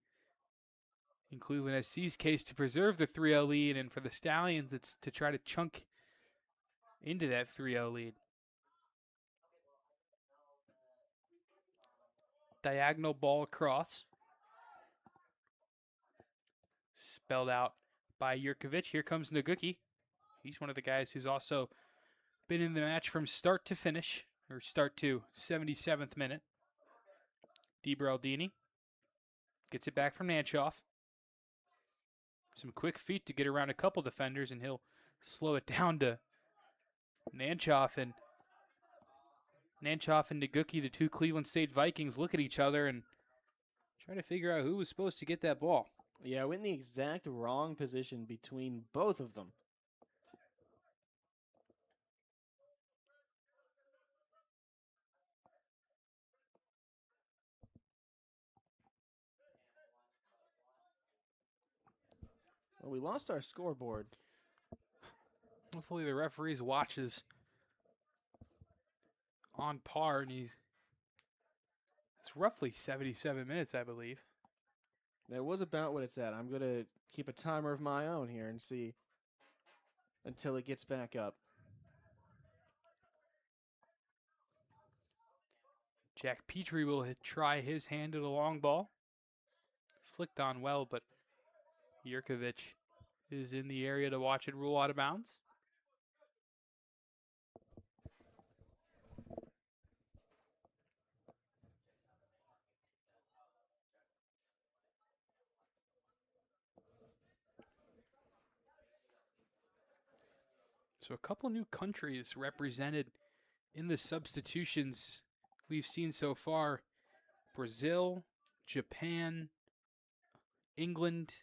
In Cleveland SC's case, to preserve the 3-0 lead, and for the Stallions, it's to try to chunk into that 3-0 lead. Diagonal ball across. Spelled out by Jurkovic. Here comes Naguki. He's one of the guys who's also been in the match from start to finish, or start to 77th minute. DeBraldini gets it back from Nanchoff. Some quick feet to get around a couple defenders, and he'll slow it down to Nanchoff. And Naguki, the two Cleveland State Vikings, look at each other and try to figure out who was supposed to get that ball. Yeah, we're in the exact wrong position between both of them. Well, we lost our scoreboard. Hopefully the referee's watch is on par, and it's roughly 77 minutes, I believe. That was about what it's at. I'm going to keep a timer of my own here and see until it gets back up. Jack Petrie will try his hand at a long ball. Flicked on well, but Jurkovic is in the area to watch it roll out of bounds. So a couple new countries represented in the substitutions we've seen so far. Brazil, Japan, England,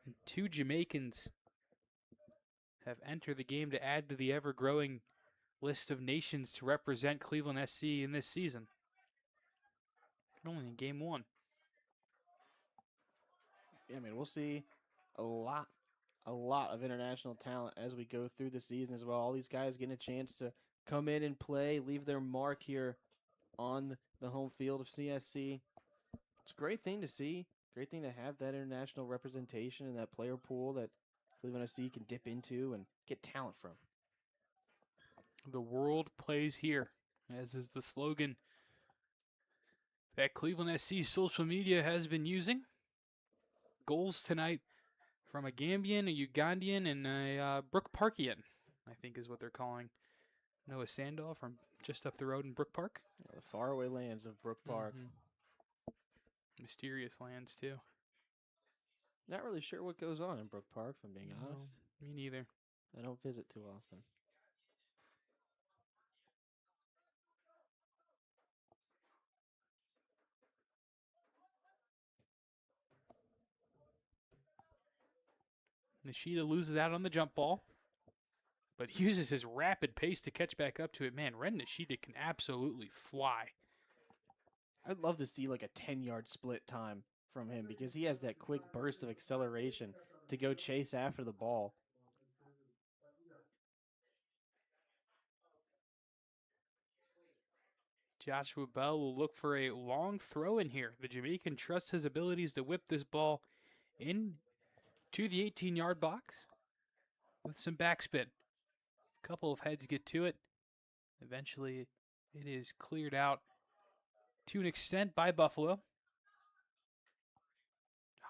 and two Jamaicans have entered the game to add to the ever-growing list of nations to represent Cleveland SC in this season. Only in game one. Yeah, I mean, we'll see a lot of international talent as we go through the season as well. All these guys getting a chance to come in and play, leave their mark here on the home field of CSC. It's a great thing to see. Great thing to have that international representation and that player pool that Cleveland SC can dip into and get talent from. The world plays here, as is the slogan that Cleveland SC social media has been using. Goals tonight from a Gambian, a Ugandan, and a Brook Parkian, I think is what they're calling Noah Sandahl from just up the road in Brook Park. Yeah, the faraway lands of Brook Park. Mysterious lands, too. Not really sure what goes on in Brook Park, if I'm being honest. Me neither. I don't visit too often. Nishida loses out on the jump ball, but uses his rapid pace to catch back up to it. Man, Ren Nishida can absolutely fly. I'd love to see like a 10-yard split time from him because he has that quick burst of acceleration to go chase after the ball. Joshua Bell will look for a long throw in here. The Jamaican trusts his abilities to whip this ball in to the 18-yard box with some backspin. A couple of heads get to it. Eventually, it is cleared out to an extent by Buffalo.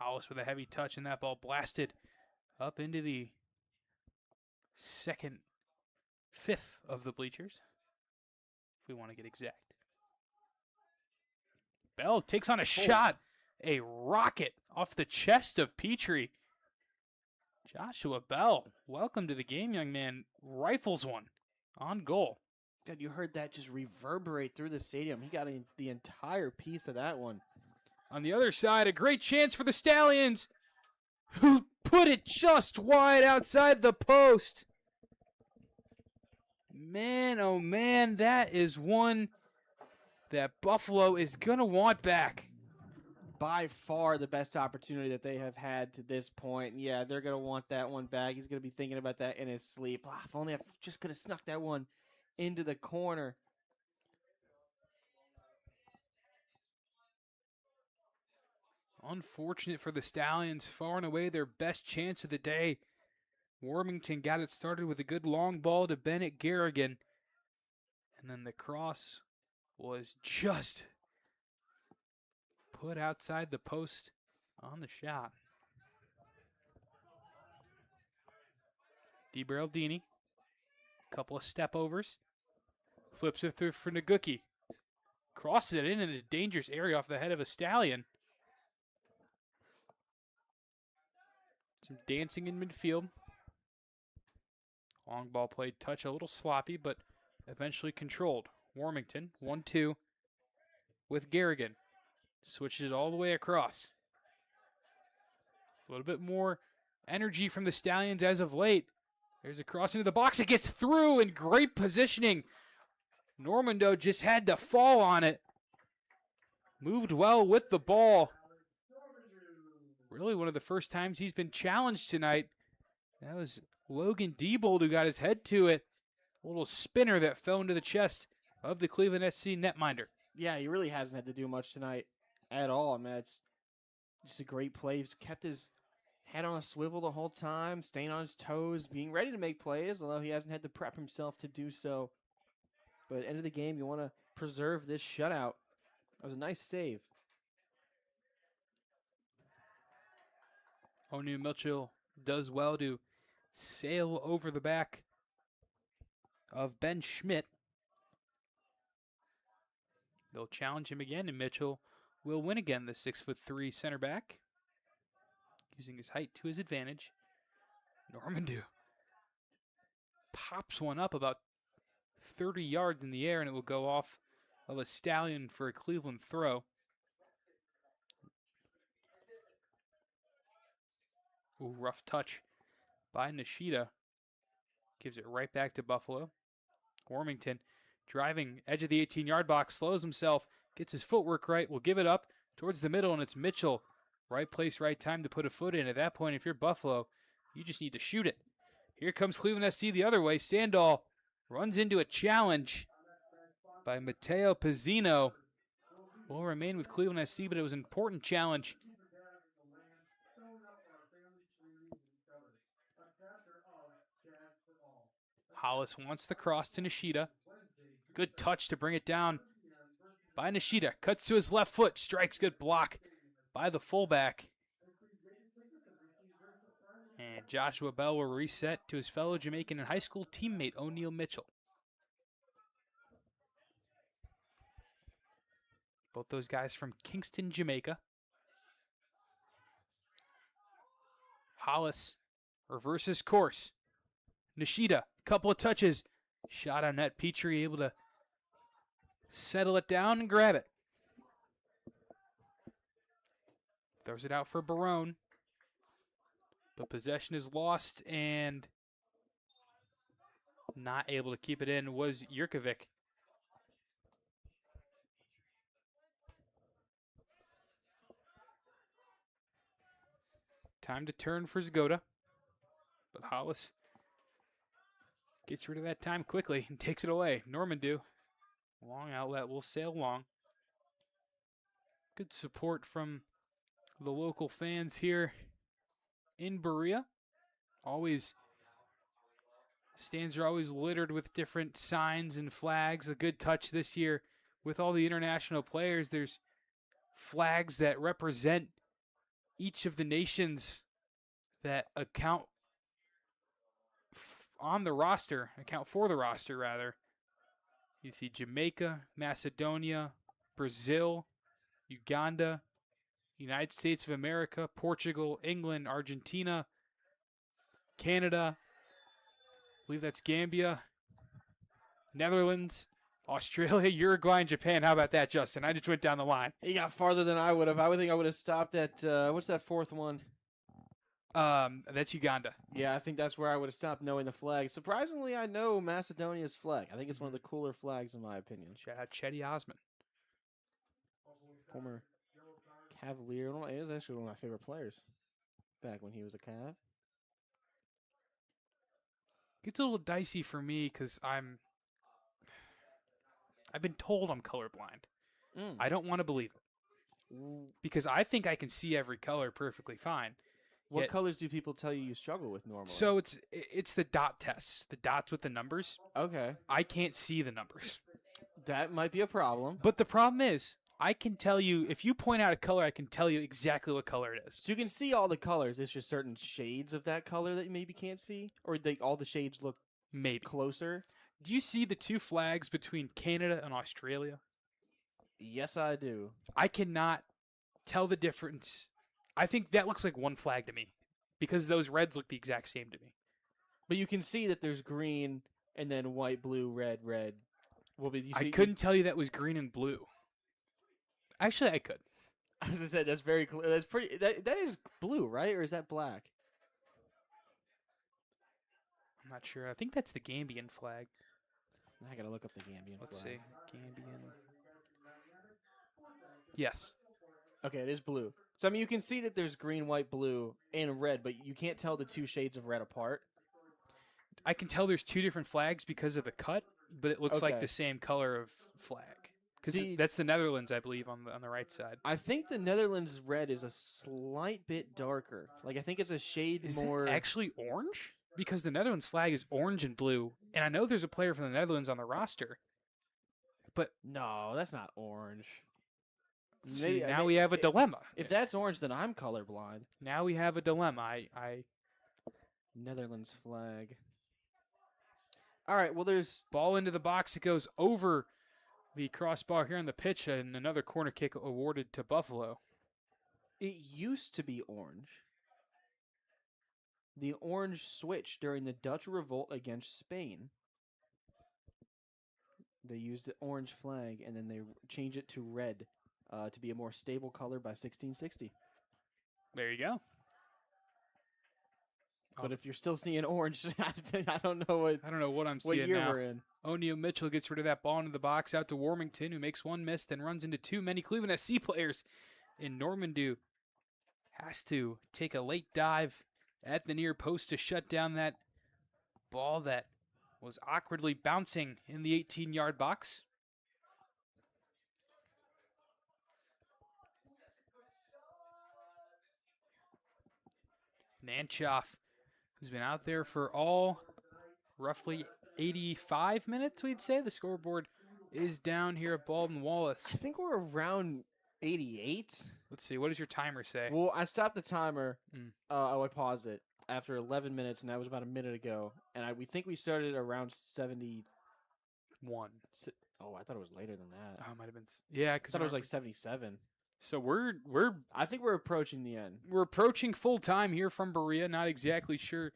Hollis with a heavy touch, and that ball blasted up into the fifth of the bleachers, if we want to get exact. Bell takes on a shot, a rocket off the chest of Petrie. Joshua Bell, welcome to the game, young man. Rifles one on goal. God, you heard that just reverberate through the stadium. He got the entire piece of that one. On the other side, a great chance for the Stallions, who put it just wide outside the post. Man, oh man, that is one that Buffalo is going to want back. By far the best opportunity that they have had to this point. Yeah, they're going to want that one back. He's going to be thinking about that in his sleep. If only I just could have snuck that one into the corner. Unfortunate for the Stallions, far and away their best chance of the day. Warmington got it started with a good long ball to Bennett Garrigan. And then the cross was just put outside the post on the shot. DiBerardini, couple of step overs, flips it through for Naguki. Crosses it in a dangerous area off the head of a Stallion. Some dancing in midfield. Long ball played touch, a little sloppy, but eventually controlled. Warmington, 1-2 with Garrigan. Switches it all the way across. A little bit more energy from the Stallions as of late. There's a cross into the box. It gets through in great positioning. Normando just had to fall on it. Moved well with the ball. Really one of the first times he's been challenged tonight. That was Logan Diebold who got his head to it. A little spinner that fell into the chest of the Cleveland SC netminder. Yeah, he really hasn't had to do much tonight at all. I mean, it's just a great play. He's kept his head on a swivel the whole time, staying on his toes, being ready to make plays, although he hasn't had to prep himself to do so. But at the end of the game, you want to preserve this shutout. That was a nice save. O'Neal Mitchell does well to sail over the back of Ben Schmidt. They'll challenge him again, and Mitchell will win again, the 6'3" center back, using his height to his advantage. Normandeau pops one up about 30 yards in the air, and it will go off of a Stallion for a Cleveland throw. Ooh, rough touch by Nishida. Gives it right back to Buffalo. Warmington driving edge of the 18-yard box, slows himself, gets his footwork right, will give it up towards the middle, and it's Mitchell. Right place, right time to put a foot in. At that point, if you're Buffalo, you just need to shoot it. Here comes Cleveland SC the other way. Sandahl runs into a challenge by Matteo Pizzino. Will remain with Cleveland SC, but it was an important challenge. Hollis wants the cross to Nishida. Good touch to bring it down by Nishida. Cuts to his left foot. Strikes. Good block by the fullback. And Joshua Bell will reset to his fellow Jamaican and high school teammate O'Neal Mitchell. Both those guys from Kingston, Jamaica. Hollis reverses course. Nishida, couple of touches. Shot on net. Petrie able to settle it down and grab it. Throws it out for Barone. But possession is lost, and not able to keep it in was Jurkovic. Time to turn for Zgoda. But Hollis gets rid of that time quickly and takes it away. Normandeau, long outlet, will sail long. Good support from the local fans here in Berea. Stands are always littered with different signs and flags. A good touch this year with all the international players. There's flags that represent each of the nations that account for the roster, rather. You see Jamaica, Macedonia, Brazil, Uganda, United States of America, Portugal, England, Argentina, Canada, I believe that's Gambia, Netherlands, Australia, Uruguay, and Japan. How about that, Justin? I just went down the line. He got farther than I would have. I would think I would have stopped at, what's that fourth one? That's Uganda. Yeah, I think that's where I would have stopped knowing the flag. Surprisingly, I know Macedonia's flag. I think it's one of the cooler flags in my opinion. Shout out Chetty Osman. Former Cavalier. He was actually one of my favorite players back when he was a Cav. Gets a little dicey for me because I've been told I'm colorblind. I don't want to believe it because I think I can see every color perfectly fine. What Yet- colors do people tell you struggle with normally? So it's the dot tests, the dots with the numbers. Okay, I can't see the numbers. that might be a problem. But the problem is, I can tell you, if you point out a color, I can tell you exactly what color it is. So you can see all the colors. It's just certain shades of that color that you maybe can't see, or all the shades look Maybe. closer. Do you see the two flags between Canada and Australia? Yes, I do. I cannot tell the difference. I think that looks like one flag to me because those reds look the exact same to me. But you can see that there's green and then white, blue, red, red. Well, but I couldn't tell you that was green and blue. Actually, I could. As I said, that's very clear. That's pretty. That is blue, right? Or is that black? I'm not sure. I think that's the Gambian flag. I gotta look up the Gambian Let's flag. see. Gambian. Yes. Okay, it is blue. So I mean, you can see that there's green, white, blue, and red, but you can't tell the two shades of red apart. I can tell there's two different flags because of the cut, but it looks like Okay. the same color of flag. Because See- that's the Netherlands, I believe, on the right side. I think the Netherlands red is a slight bit darker. Like I think it's a shade Is more. it actually orange? Because the Netherlands flag is orange and blue, and I know there's a player from the Netherlands on the roster. No, that's not orange. See, Maybe- now we have a dilemma. If that's orange, then I'm colorblind. Now we have a dilemma. I Netherlands flag. All right. Well, there's ball into the box. It goes over the crossbar here on the pitch, and another corner kick awarded to Buffalo. It used to be orange. The orange switched during the Dutch revolt against Spain. They used the orange flag, and then they changed it to red to be a more stable color by 1660. There you go. But if you're still seeing orange, I don't know I don't know what I'm what seeing year now. we're in. O'Neal Mitchell gets rid of that ball into the box out to Warmington, who makes one miss, then runs into too many Cleveland SC players. And Normandeau has to take a late dive at the near post to shut down that ball that was awkwardly bouncing in the 18-yard box. Nanchoff, who's been out there for all roughly 85 minutes, we'd say. The scoreboard is down here at Baldwin Wallace. I think we're around 88. Let's see, what does your timer say? Well, I stopped the timer. Mm. I paused it after 11 minutes, and that was about a minute ago. And we think we started around 70. 1. Oh, I thought it was later than that. Oh, it might have been. Yeah, I because thought it was like 77. So we're I think we're approaching the end. approaching full time here from Berea. Not exactly sure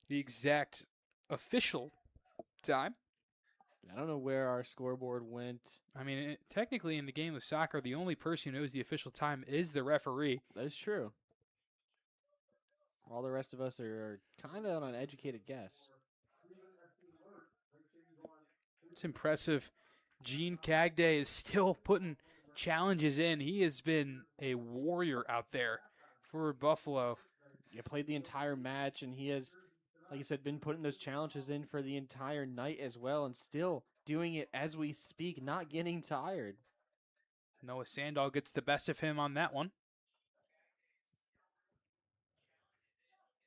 the exact official time. I don't know where our scoreboard went. I mean, technically in the game of soccer, the only person who knows the official time is the referee. That is true. All the rest of us are kind of on an educated guess. It's impressive. Gene Cagday is still putting challenges in. He has been a warrior out there for Buffalo. You played the entire match, and he has, like you said, been putting those challenges in for the entire night as well, and still doing it as we speak, not getting tired. Noah Sandahl gets the best of him on that one.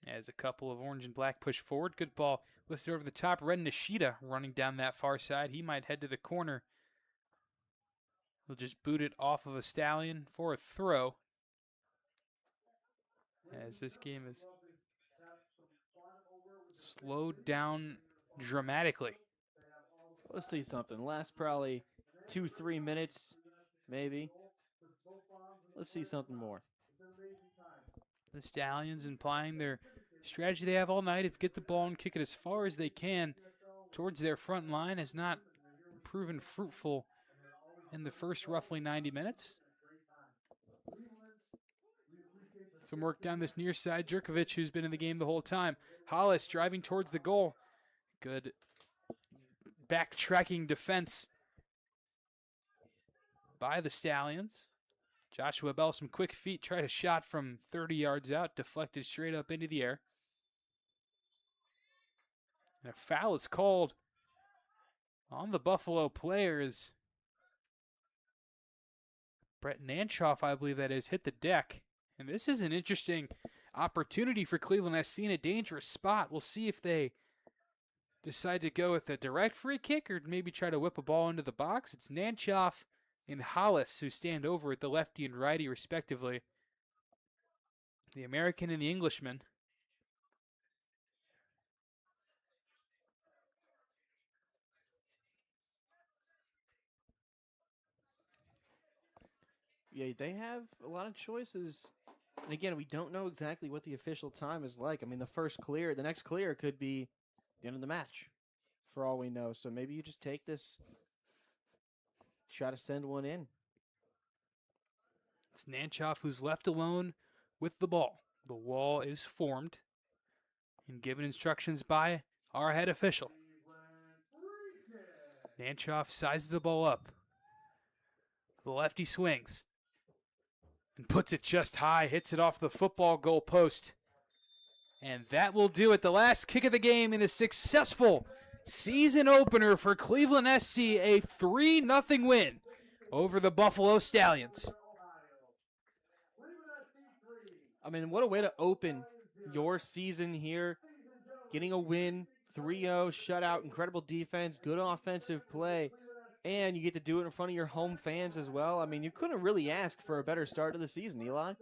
As a couple of orange and black push forward. Good ball lifted over the top. Red Nishida running down that far side. He might head to the corner. He'll just boot it off of a Stallion for a throw. as this game is slowed down dramatically. Let's see something. Last probably 2-3 minutes, maybe. Let's see something more. The Stallions implying their strategy they have all night of get the ball and kick it as far as they can towards their front line has not proven fruitful in the first roughly 90 minutes. Some work down this near side. Jerkovic, who's been in the game the whole time. Hollis driving towards the goal. Good backtracking defense by the Stallions. Joshua Bell, some quick feet, tried a shot from 30 yards out, deflected straight up into the air. And a foul is called on the Buffalo players. Brett Nanchoff, I believe that is, hit the deck. And this is an interesting opportunity for Cleveland SC in a dangerous spot. We'll see if they decide to go with a direct free kick or maybe try to whip a ball into the box. It's Nanchoff and Hollis who stand over at the lefty and righty respectively. The American and the Englishman. Yeah, they have a lot of choices. And again, we don't know exactly what the official time is like. I mean, the next clear could be the end of the match, for all we know. So maybe you just take this, try to send one in. It's Nanchoff who's left alone with the ball. The wall is formed and given instructions by our head official. Nanchoff sizes the ball up. The lefty swings and puts it just high, hits it off the football goal post. And that will do it. The last kick of the game in a successful season opener for Cleveland SC, a 3-0 win over the Buffalo Stallions. I mean, what a way to open your season here. Getting a win, 3-0, shutout, incredible defense, good offensive play, and you get to do it in front of your home fans as well. I mean, you couldn't really ask for a better start to the season, Eli.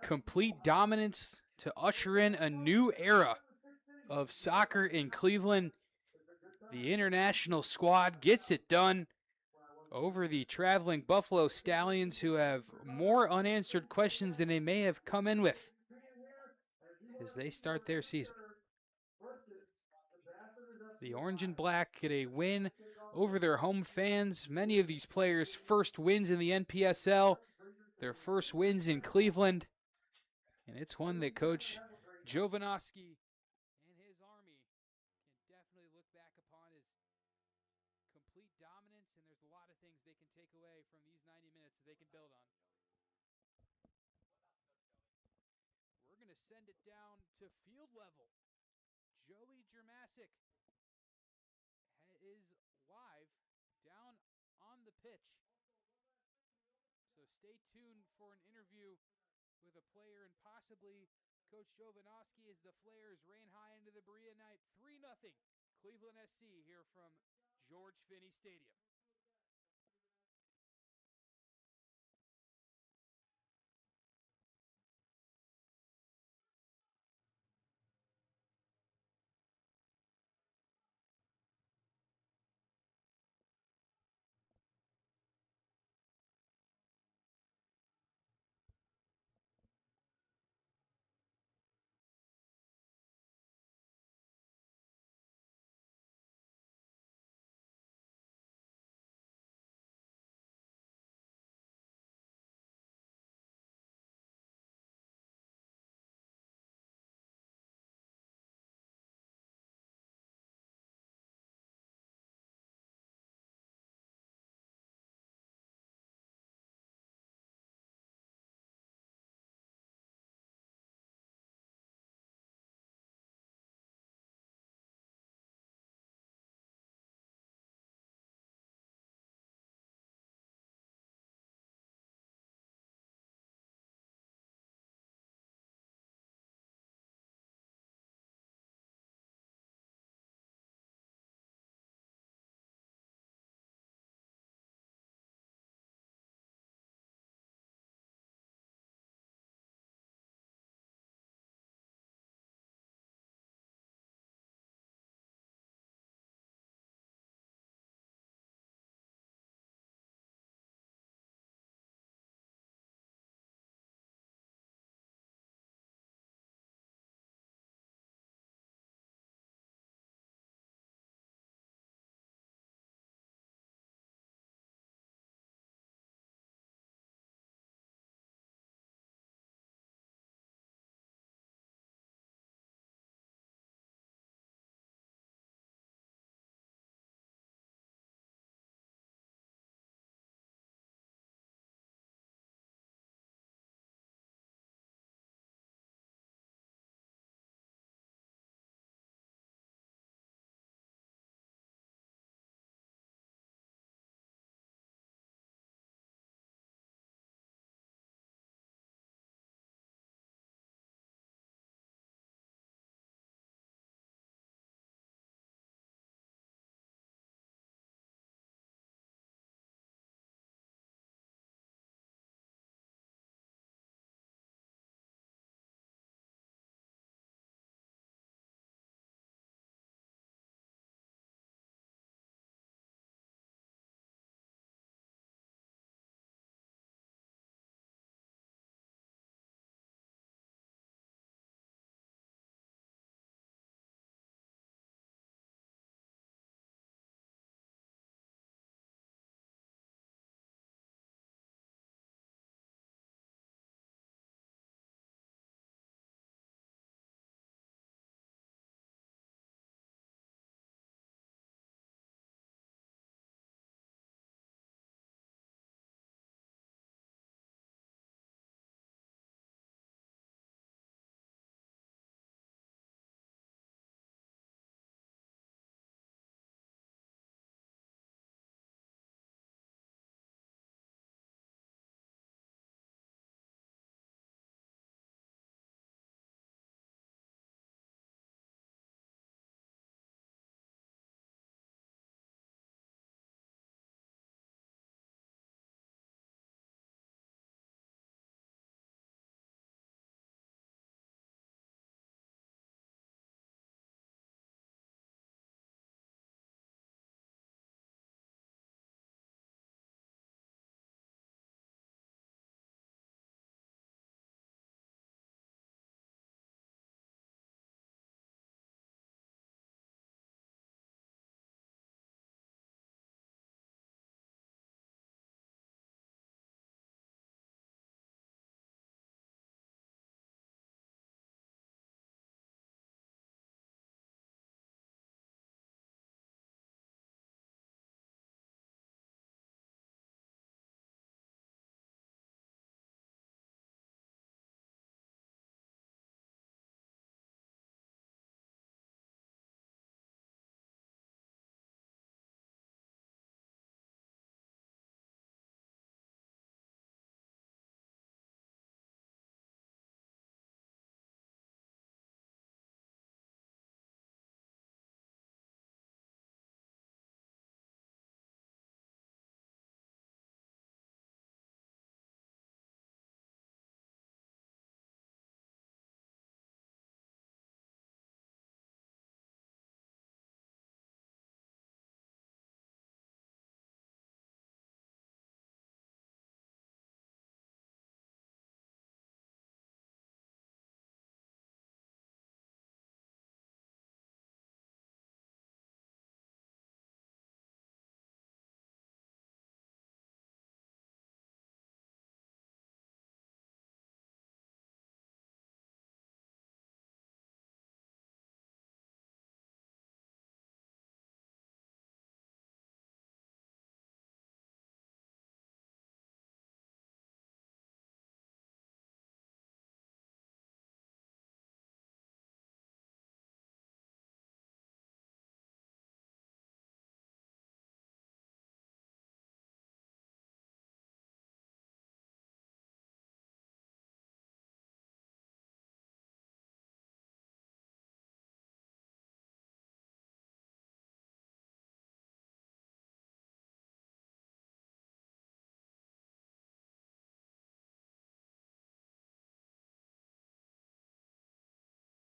Complete dominance to usher in a new era of soccer in Cleveland. The international squad gets it done over the traveling Buffalo Stallions, who have more unanswered questions than they may have come in with as they start their season. The Orange and Black get a win over their home fans. Many of these players' first wins in the NPSL, their first wins in Cleveland. And it's one that Coach Jovanovski and his army can definitely look back upon as complete dominance, and there's a lot of things they can take away from these 90 minutes that they can build on. We're going to send it down to field level. Joey Germasic is live down on the pitch. So stay tuned for an interview with a player and possibly Coach Jovanovski as the Flares rain high into the Berea night. 3-0 Cleveland SC here from George Finnie Stadium.